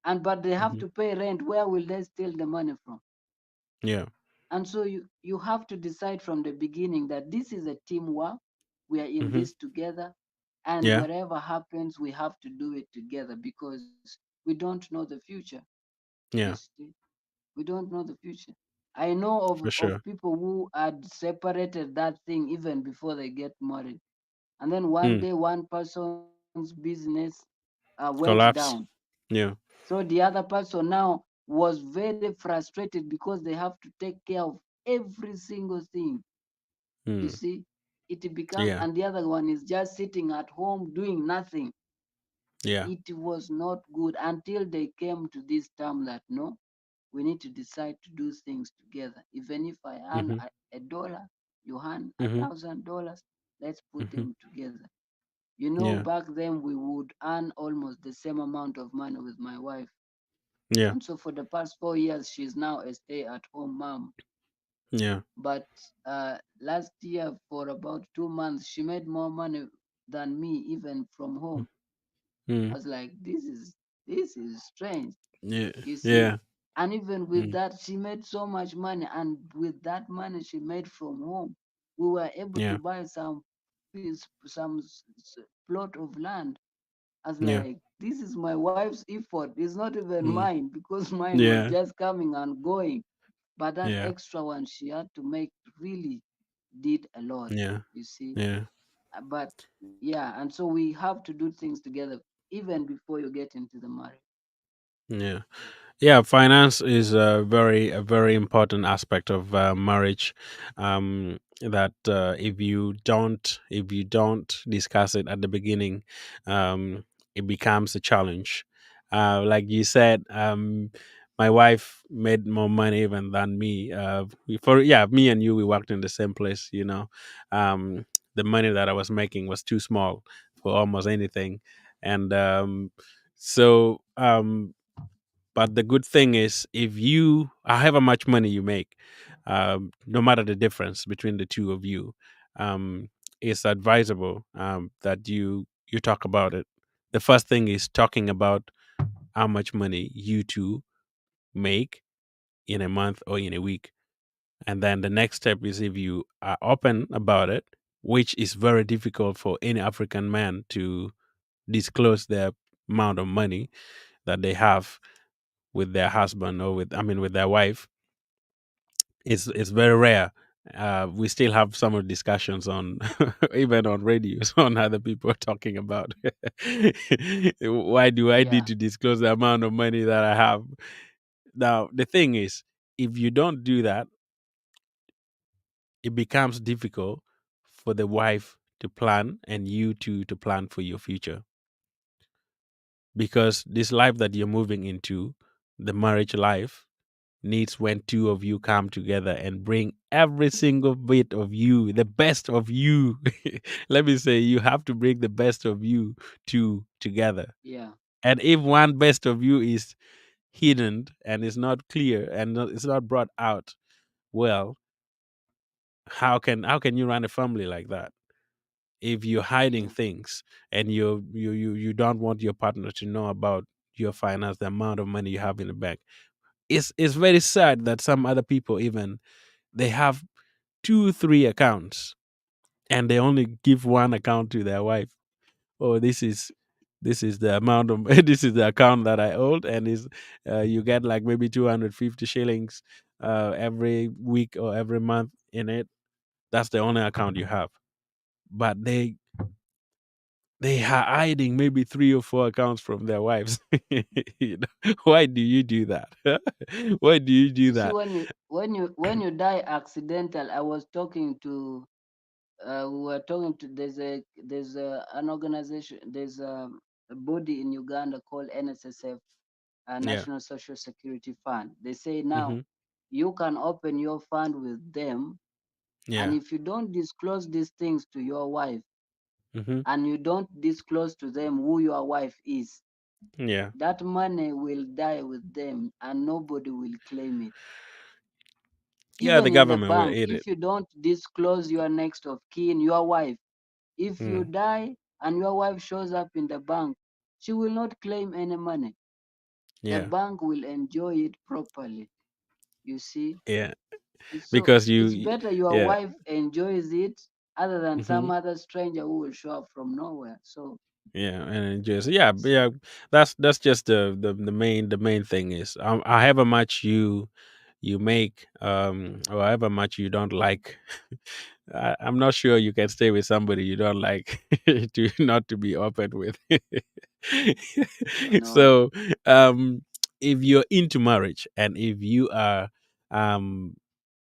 B: and but they have
A: Hmm.
B: to pay rent. Where will they steal the money from?
A: Yeah.
B: And so you have to decide from the beginning that this is a teamwork. We are in
A: Hmm.
B: this together, and
A: Yeah.
B: whatever happens, we have to do it together, because we don't know the future. You
A: Yeah.
B: see, we don't know the future. I know
A: For
B: of
A: sure.
B: people who had separated that thing even before they get married, and then one
A: Mm.
B: day one person's business went down.
A: Collapse. Yeah.
B: So the other person now was very frustrated because they have to take care of every single thing. You
A: Mm.
B: see, it becomes,
A: Yeah.
B: and the other one is just sitting at home doing nothing.
A: Yeah.
B: It was not good until they came to this term that no, we need to decide to do things together. Even if I earn
A: Hmm.
B: a dollar, you earn a
A: Hmm.
B: thousand dollars, let's put
A: Hmm.
B: them together. You know,
A: Yeah.
B: back then we would earn almost the same amount of money with my wife.
A: Yeah.
B: And so for the past 4 years, she's now a stay at home mom.
A: Yeah.
B: But last year, for about 2 months, she made more money than me, even from home. I
A: Mm.
B: was like, this is strange,
A: Yeah.
B: you see.
A: Yeah.
B: And even with
A: Mm.
B: that, she made so much money, and with that money she made from home, we were able to
A: Yeah.
B: buy some plot of land. I was
A: Yeah.
B: like, this is my wife's effort. It's not even
A: Mm.
B: mine, because mine was
A: Yeah.
B: just coming and going. But that
A: Yeah.
B: extra one she had to make really did a lot,
A: Yeah.
B: you see.
A: Yeah.
B: But yeah, and so we have to do things together even before you get into the marriage.
A: Yeah. Yeah, finance is a very important aspect of marriage. That if you don't discuss it at the beginning, it becomes a challenge. Like you said, my wife made more money even than me. For yeah, me and you, we worked in the same place. The money that I was making was too small for almost anything, and but the good thing is, if however much money you make, no matter the difference between the two of you, um, it's advisable that you talk about it. The first thing is talking about how much money you two make in a month or in a week. And then the next step is, if you are open about it, which is very difficult for any African man to disclose their amount of money that they have with their husband, or with, I mean, with their wife. It's very rare. We still have some of the discussions on even on radios on other people talking about why do I
B: Yeah,
A: need to disclose the amount of money that I have. Now the thing is, if you don't do that, it becomes difficult for the wife to plan and you two to plan for your future, because this life that you're moving into, the marriage life, needs when two of you come together and bring every single bit of you, the best of you. Let me say, you have to bring the best of you two together.
B: yeah,
A: And if one best of you is hidden and is not clear and it's not brought out well, how can you run a family like that? If you're hiding
B: yeah,
A: things and you don't want your partner to know about your finance, the amount of money you have in the bank. It's very sad that some other people, even, they have two, three accounts, and they only give one account to their wife. Oh, this is the amount of this is the account that I owed, and is you get like maybe 250 shillings every week or every month in it. That's the only account you have. But they are hiding maybe three or four accounts from their wives. Why do you do that? Why do you do
B: you see,
A: that?
B: when you die accidental, I was talking to we were talking to there's an organization, there's a body in Uganda called NSSF,
A: Yeah.
B: National Social Security Fund. They say now
A: Hmm.
B: you can open your fund with them, and
A: Yeah.
B: if you don't disclose these things to your wife,
A: Hmm.
B: and you don't disclose to them who your wife is,
A: Yeah.
B: that money will die with them and nobody will claim it.
A: Yeah. The
B: Even in the
A: government will
B: bank,
A: eat it.
B: if you don't disclose your next of kin, your wife, if you
A: Mm.
B: die and your wife shows up in the bank, she will not claim any money. The
A: Yeah.
B: bank will enjoy it properly. You see?
A: Yeah.
B: So
A: Because
B: it's better your
A: yeah.
B: wife enjoys it other than
A: Hmm.
B: some other stranger who will show up from nowhere. So
A: Yeah, and just yeah,
B: it's
A: yeah. That's just the main thing is, however much you make, or however much you don't like. I'm not sure you can stay with somebody you don't like to not to be open with.
B: no,
A: So, um, if you're into marriage and if you are um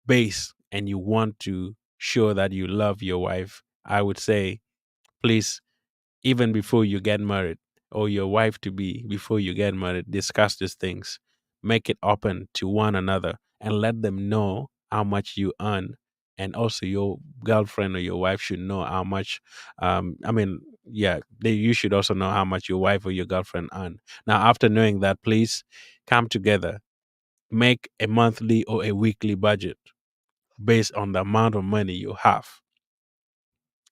A: base and you want to show that you love your wife, I would say, please, even before you get married, or your wife to be, before you get married, discuss these things, make it open to one another, and let them know how much you earn. And also your girlfriend or your wife should know how much, I mean, yeah, you should also know how much your wife or your girlfriend earn. Now after knowing that, please come together, make a monthly or a weekly budget based on the amount of money you have.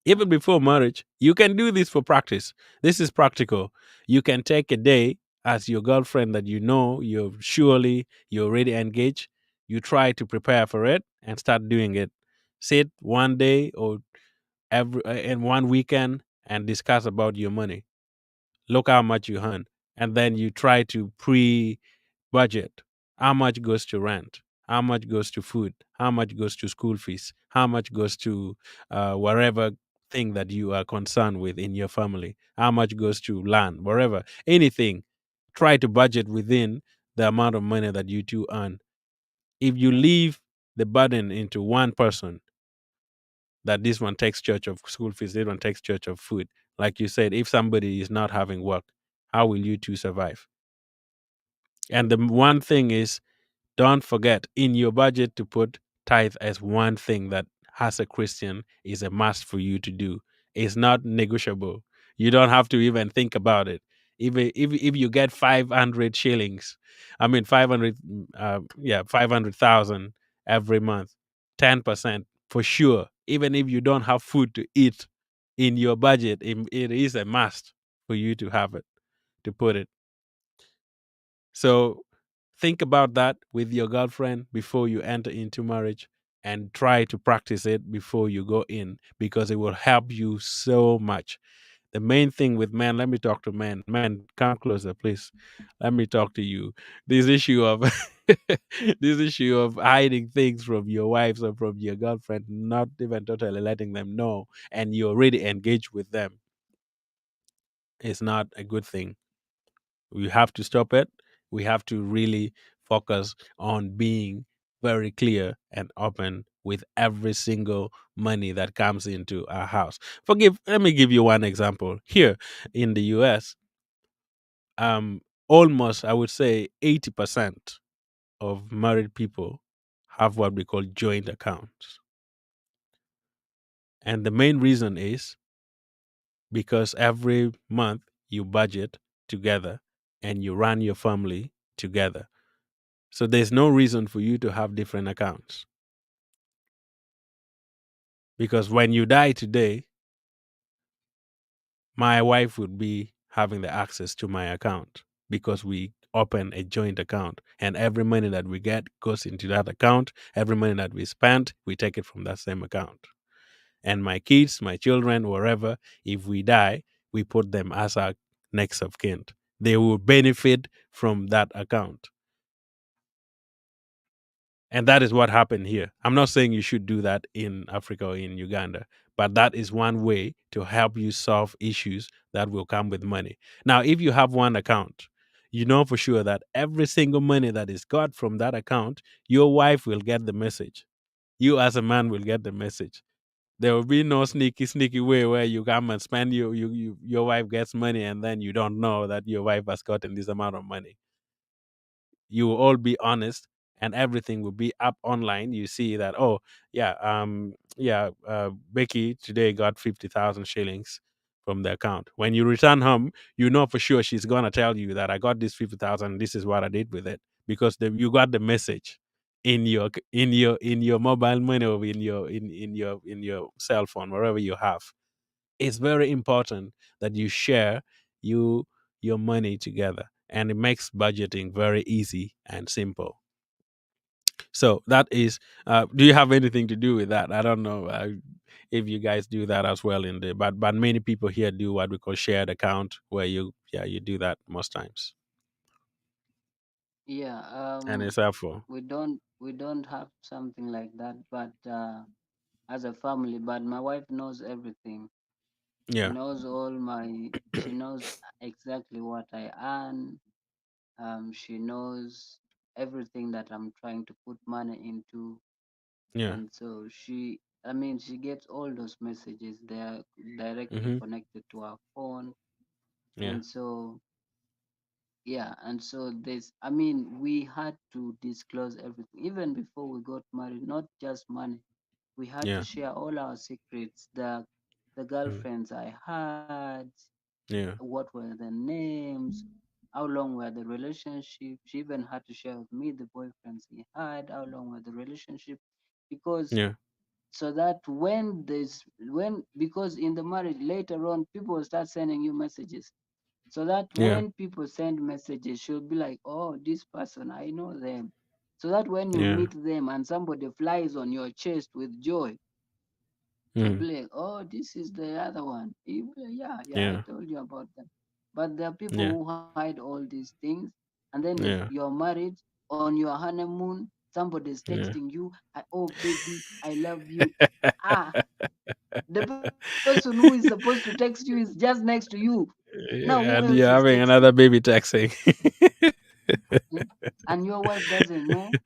A: Even before marriage, you can do this for practice. This is practical. You can take a day as your girlfriend that you know you're already engaged. You try to prepare for it and start doing it. Sit one day or every in one weekend and discuss about your money. Look how much you earn, and then you try to pre-budget. How much goes to rent? How much goes to food? How much goes to school fees? How much goes to wherever thing that you are concerned with in your family? How much goes to land? Wherever, anything, try to budget within the amount of money that you two earn. If you leave the burden into one person, that this one takes charge of school fees, this one takes charge of food. Like you said, if somebody is not having work, how will you two survive? And the one thing is, don't forget in your budget to put tithe as one thing that, as a Christian, is a must for you to do. It's not negotiable. You don't have to even think about it. If you get 500 shillings, I mean 500, yeah, 500,000 every month, 10%. for sure. Even if you don't have food to eat in your budget, it is a must for you to have it, to put it. So think about that with your girlfriend before you enter into marriage, and try to practice it before you go in, because it will help you so much. The main thing with men, let me talk to men. Men, come closer, please. Let me talk to you. This issue of this issue of hiding things from your wives or from your girlfriend, not even totally letting them know, and you're already engaged with them, is not a good thing. We have to stop it. We have to really focus on being very clear and open with every single money that comes into our house. Let me give you one example. Here in the US, um, almost, I would say, 80% of married people have what we call joint accounts. And the main reason is because every month you budget together and you run your family together. So there's no reason for you to have different accounts, because when you die today, my wife would be having the access to my account, because we open a joint account, and every money that we get goes into that account. Every money that we spend, we take it from that same account. And my kids, my children, wherever, if we die, we put them as our next of kin. They will benefit from that account. And that is what happened here. I'm not saying you should do that in Africa or in Uganda, but that is one way to help you solve issues that will come with money. Now, if you have one account, you know for sure that every single money that is got from that account, your wife will get the message. You, as a man, will get the message. There will be no sneaky way where you come and spend your wife gets money, and then you don't know that your wife has gotten this amount of money. You will all be honest, and everything will be up online. You see that, oh yeah, Becky today got 50,000 shillings from the account. When you return home, you know for sure she's gonna tell you that I got this 50,000, this is what I did with it, because you got the message in your mobile money, or in your cell phone, wherever you have. It's very important that you share you your money together, and it makes budgeting very easy and simple. So that is, do you have anything to do with that? I don't know, if you guys do that as well in the, but many people here do what we call shared account, where you do that most times,
B: Yeah,
A: and it's helpful.
B: we don't have something like that, but as a family, but my wife knows everything. She
A: Yeah,
B: knows she knows exactly what I earn. She knows everything that I'm trying to put money into,
A: yeah.
B: and so I mean, she gets all those messages. They are directly
A: Mm-hmm.
B: connected to our phone,
A: Yeah,
B: and so yeah, and so this, I mean, we had to disclose everything even before we got married, not just money. We had to
A: yeah.
B: share all our secrets, the
A: Mm,
B: girlfriends I had,
A: yeah,
B: what were the names, how long were the relationship. She even had to share with me the boyfriends he had, how long were the relationship, because
A: yeah,
B: so that when because in the marriage later on people will start sending you messages, so that
A: yeah,
B: when people send messages, she'll be like, oh, this person, I know them. So that when you
A: yeah.
B: meet them and somebody flies on your chest with joy, she'll
A: Mm,
B: be like, oh, this is the other one. You'll be like, yeah, yeah, I
A: yeah,
B: told you about them. But there are people
A: yeah,
B: who hide all these things. And then if
A: yeah,
B: you're married on your honeymoon, somebody's
A: yeah.
B: texting you, oh, baby, I love you. Ah, the person who is supposed to text you is just next to you. Now, who else
A: And
B: is
A: you're having
B: texting?
A: another baby texting.
B: Hmm? And your wife doesn't know.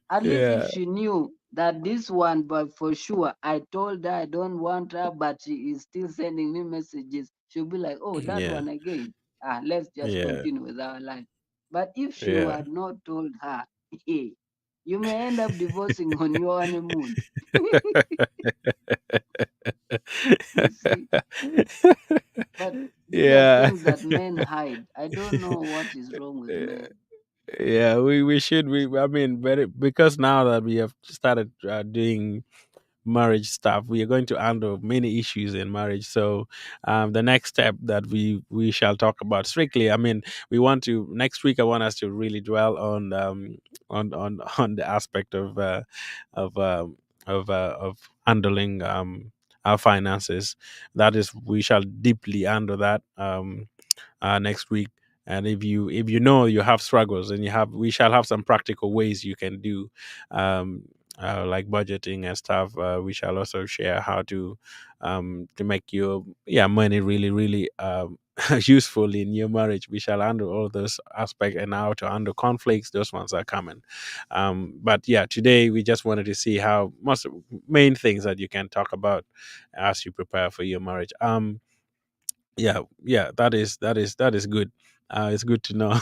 B: At least if
A: Yeah,
B: she knew that this one, but for sure, I told her I don't want her, but she is still sending me messages, she'll be like, oh, that
A: yeah,
B: one again. Let's just
A: yeah,
B: continue with our life. But if she
A: yeah.
B: had not told her, hey, you may end up divorcing on your honeymoon. You see? But these are
A: Yeah.
B: things that men hide. I don't know what is wrong with men.
A: Yeah, we should, I mean, because now that we have started doing marriage stuff. We are going to handle many issues in marriage. So the next step that we shall talk about strictly, I mean, we want to next week. I want us to really dwell on the aspect of um, of handling our finances. That is, we shall deeply handle that. Next week. And if you know you have struggles, and you have we shall have some practical ways you can do, um, like budgeting and stuff. We shall also share how to make your money really useful in your marriage. We shall handle all those aspects, and how to handle conflicts. Those ones are coming. But yeah, today we just wanted to see how most main things that you can talk about as you prepare for your marriage. Yeah, that is good. It's good to know.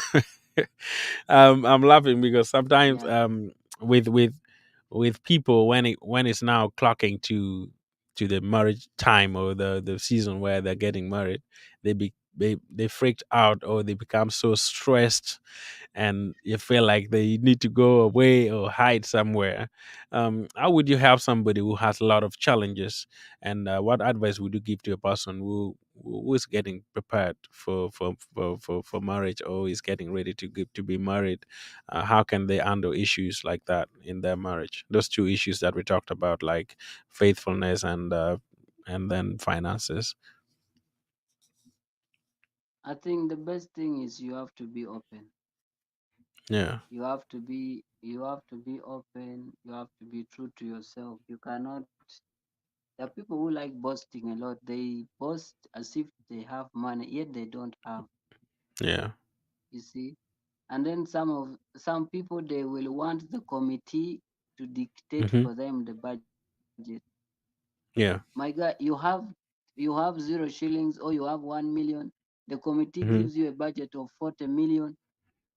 A: I'm laughing because sometimes
B: Yeah.
A: with people, when it's now clocking to the marriage time, or the season where they're getting married, they freaked out, or they become so stressed, and you feel like they need to go away or hide somewhere. How would you help somebody who has a lot of challenges? And what advice would you give to a person who is getting prepared for marriage, or is getting ready to be married? How can they handle issues like that in their marriage? Those two issues that we talked about, like faithfulness and then finances.
B: I think the best thing is you have to be open.
A: Yeah.
B: You have to be open. You have to be true to yourself. You cannot. There are people who like boasting a lot. They boast as if they have money, yet they don't have.
A: Yeah.
B: You see, and then some people, they will want the committee to dictate
A: Mm-hmm.
B: for them the budget. My
A: Yeah.
B: God, you have 0 shillings, or you have 1 million. The committee
A: Mm-hmm.
B: gives you a budget of 40 million,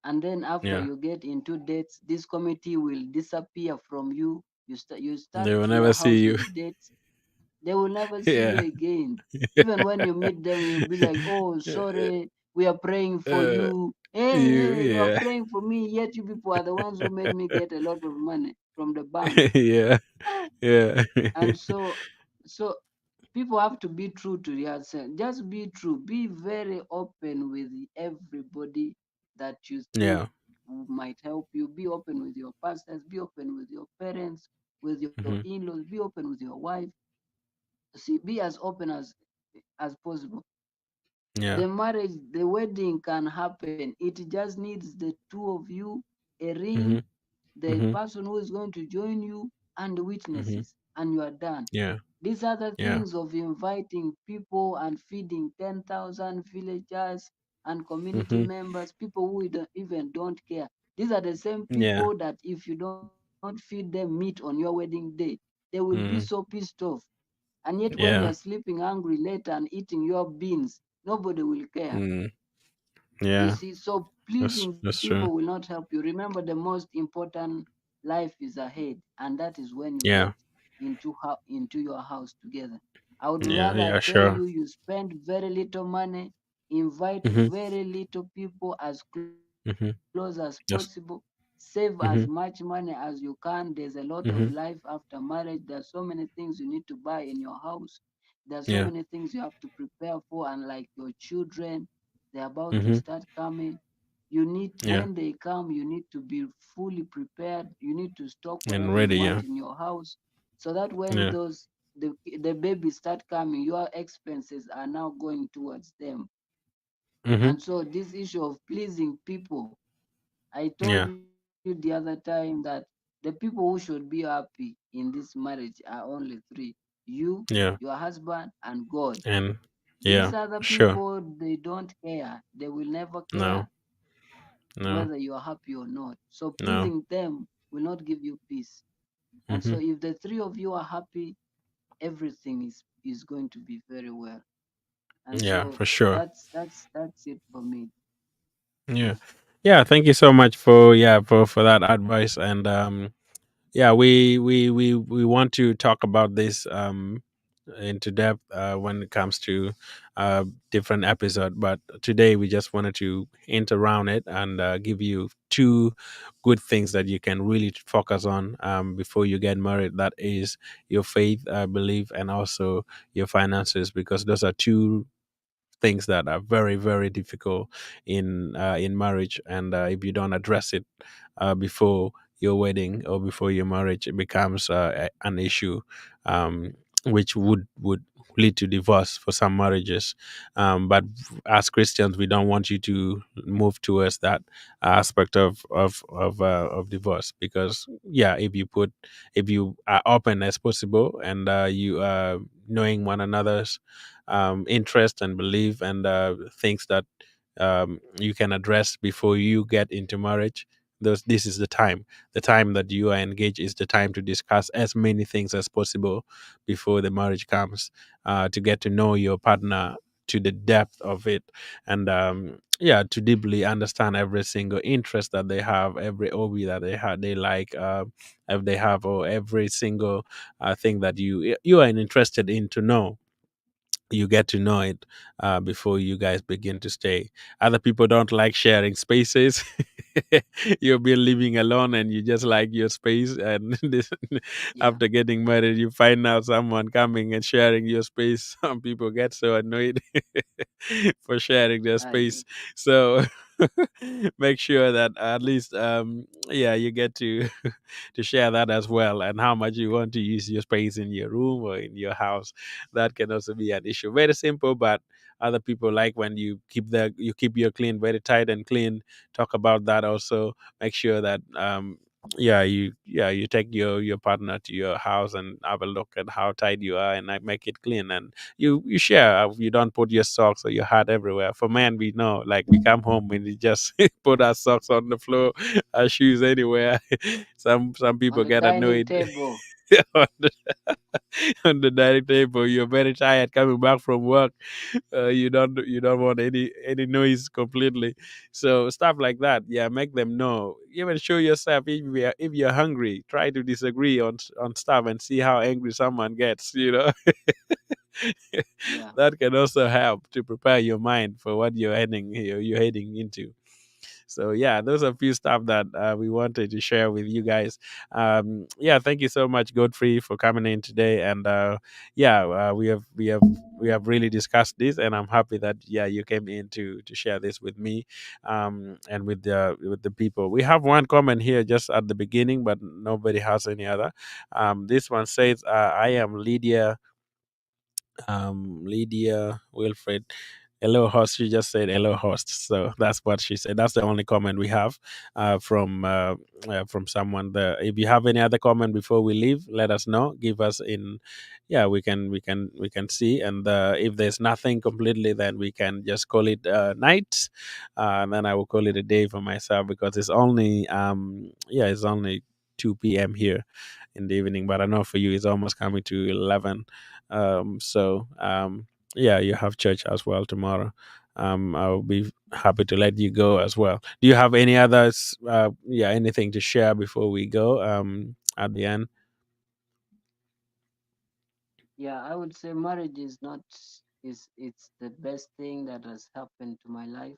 B: and then after
A: Yeah.
B: you get into debts, this committee will disappear from you. You
A: They
B: start
A: will
B: your
A: never see
B: house
A: you.
B: with debts. They will never see you
A: Yeah.
B: again. Even when you meet them, you'll be like, "Oh, sorry, we are praying for
A: Uh,
B: you. Hey,
A: you,
B: hey, you are
A: yeah.
B: praying for me, yet you people are the ones who made me get a lot of money from the bank."
A: Yeah.
B: Ah,
A: Yeah.
B: and so people have to be true to themselves. Just be true. Be very open with everybody that you think
A: Yeah.
B: might help you. Be open with your pastors. Be open with your parents, with your
A: Hmm.
B: in-laws. Be open with your wife. See, be as open as possible.
A: Yeah.
B: The marriage, the wedding can happen. It just needs the two of you, a
A: Hmm.
B: ring, the
A: Hmm.
B: person who is going to join you, and the
A: Hmm.
B: witnesses, and you are done.
A: Yeah.
B: These are the
A: Yeah.
B: things of inviting people and feeding 10,000 villagers and community
A: Hmm.
B: members, people who even don't care. These are the same
A: Yeah.
B: people that if you don't feed them meat on your wedding day, they will be so
A: Mm.
B: pissed off. And yet, when you are
A: Yeah.
B: sleeping hungry later and eating your beans, nobody will care.
A: Mm.
B: You
A: Yeah.
B: see, so
A: That's
B: pleasing
A: that's
B: people
A: true.
B: will not help you. Remember, the most important life is ahead, and that is when you
A: Yeah.
B: get into your house together. I would
A: Yeah.
B: rather
A: Yeah.
B: tell
A: Sure.
B: you spend very little money, invite
A: Hmm.
B: very little people as close as possible,
A: Yes.
B: save as much money
A: Hmm.
B: as you can. There's a lot of life
A: Hmm.
B: after marriage. There's so many things you need to buy in your house. There's so many
A: Yeah.
B: things you have to prepare for, and like your children, they're about to
A: Hmm.
B: start coming. You need,
A: Yeah.
B: when they come, you need to be fully prepared. You need to stock
A: And
B: whatever you
A: ready. Yeah.
B: want in your house, so that when
A: Yeah.
B: the babies start coming, your expenses are now going towards them.
A: Hmm.
B: And so this issue of pleasing people, I told
A: Yeah.
B: you the other time that the people who should be happy in this marriage are only three: you,
A: Yeah.
B: your husband, and God.
A: And
B: These
A: yeah.
B: other
A: Sure.
B: people, they don't care. They will never
A: No.
B: care
A: No.
B: whether you are happy or not. So
A: No.
B: pleasing them will not give you peace. And
A: Hmm.
B: so if the three of you are happy, everything is going to be very well. And
A: Yeah.
B: so
A: For sure.
B: that's it for me.
A: Yeah. Yeah. Thank you so much for for that advice. And yeah, we want to talk about this. into depth when it comes to different episode. But today we just wanted to hint around it and give you two good things that you can really focus on before you get married. That is your faith, belief, and also your finances, because those are two things that are very very difficult in marriage. And if you don't address it before your wedding or before your marriage, it becomes an issue, um, which would lead to divorce for some marriages. But as Christians, we don't want you to move towards that aspect of divorce, because yeah, if you are open as possible, and you are knowing one another's interest and belief, and things that you can address before you get into marriage. This is the time that you are engaged is the time to discuss as many things as possible before the marriage comes, to get to know your partner to the depth of it, and yeah, to deeply understand every single interest that they have, every hobby that they like, if they have, or every single thing that you are interested in to know. You get to know it before you guys begin to stay. Other people don't like sharing spaces. You've been living alone and you just like your space. And
B: Yeah,
A: after getting married, you find out someone coming and sharing your space. Some people get so annoyed for sharing their
B: I
A: space.
B: agree.
A: So make sure that at least, yeah, you get to to share that as well, and how much you want to use your space in your room or in your house. That can also be an issue. Very simple, but other people like when you keep your clean very tight and clean. Talk about that also. Make sure that you take your partner to your house and have a look at how tight you are, and like make it clean. And you share. You don't put your socks or your hat everywhere. For men, we know, like, we come home and we just put our socks on the floor, our shoes anywhere. Some people
B: On the
A: get
B: dining
A: annoyed
B: table.
A: on the, on the dining table. You're very tired coming back from work. You don't want any noise completely. So stuff like that, yeah, make them know. Even show yourself, if you're hungry, try to disagree on stuff and see how angry someone gets.
B: Yeah.
A: That can also help to prepare your mind for what you're heading into. So yeah, those are a few stuff that we wanted to share with you guys. Yeah, thank you so much, Godfrey, for coming in today. And yeah, we have really discussed this, and I'm happy that, yeah, you came in to share this with me, and with the people. We have one comment here just at the beginning, but nobody has any other. This one says, "I am Lydia Wilfred. Hello, host." She just said hello, host. So that's what she said. That's the only comment we have from someone there. If you have any other comment before we leave, let us know. Give us in. Yeah, we can see. And if there's nothing completely, then we can just call it night. And then I will call it a day for myself, because it's only 2 p.m. here in the evening. But I know for you, it's almost coming to 11. So yeah, you have church as well tomorrow. I'll be happy to let you go as well. Do you have any others? Yeah, anything to share before we go? At the end.
B: Yeah, I would say marriage is not is it's the best thing that has happened to my life.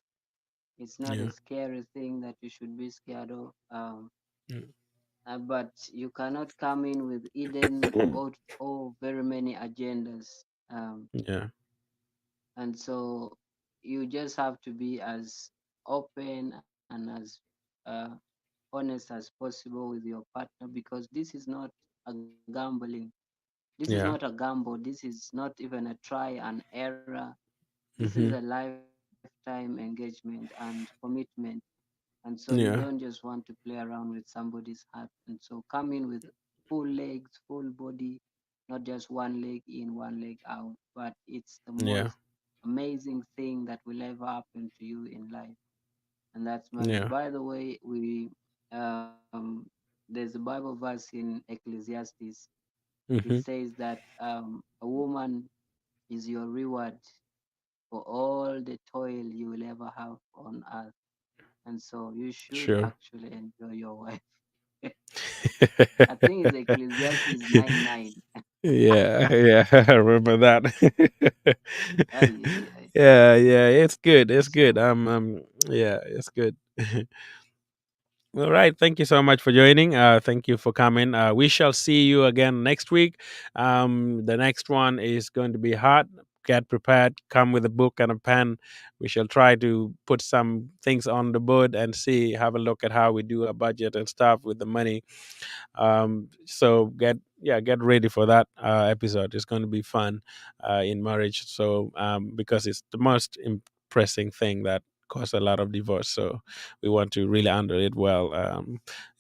B: It's not
A: Yeah.
B: a scary thing that you should be scared of.
A: Mm.
B: But you cannot come in with hidden or very many agendas.
A: Yeah.
B: And so you just have to be as open and as uh, honest as possible with your partner, because this is not a gambling. This is not a
A: Yeah.
B: gamble. This is not even a try and error. This is a
A: Hmm.
B: lifetime engagement and commitment. And so you don't just
A: Yeah.
B: want to play around with somebody's heart. And so come in with full legs, full body, not just one leg in, one leg out. But it's the
A: Yeah.
B: most amazing thing that will ever happen to you in life. And that's marriage.
A: Yeah.
B: By the way, there's a Bible verse in Ecclesiastes. It
A: Hmm.
B: says that a woman is your reward for all the toil you will ever have on earth. And so you should
A: Sure.
B: actually enjoy your wife. I think it's Ecclesiastes 9:9.
A: Yeah, yeah, I remember that.
B: Ay, ay, ay.
A: Yeah, yeah, it's good. It's
B: Yes,
A: good.
B: Lord.
A: Yeah, it's good. All right. Thank you so much for joining. Thank you for coming. We shall see you again next week. The next one is going to be hot. Get prepared. Come with a book and a pen. We shall try to put some things on the board and see, have a look at how we do a budget and stuff with the money. So get ready for that episode. It's going to be fun in marriage. So because it's the most pressing thing that cause a lot of divorce. So we want to really handle it well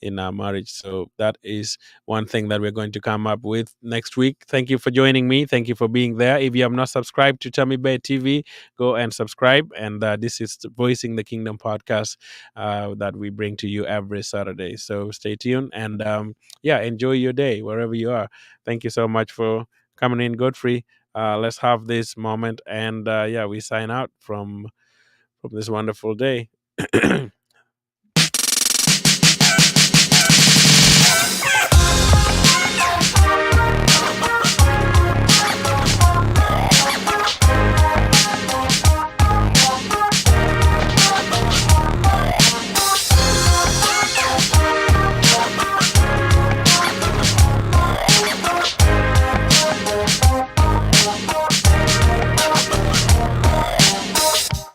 A: in our marriage. So that is one thing that we're going to come up with next week. Thank you for joining me. Thank you for being there. If you have not subscribed to Tummy Bear TV, go and subscribe. And this is the Voicing the Kingdom podcast that we bring to you every Saturday. So stay tuned and yeah, enjoy your day wherever you are. Thank you so much for coming in, Godfrey. Let's have this moment, and yeah, we sign out from this wonderful day.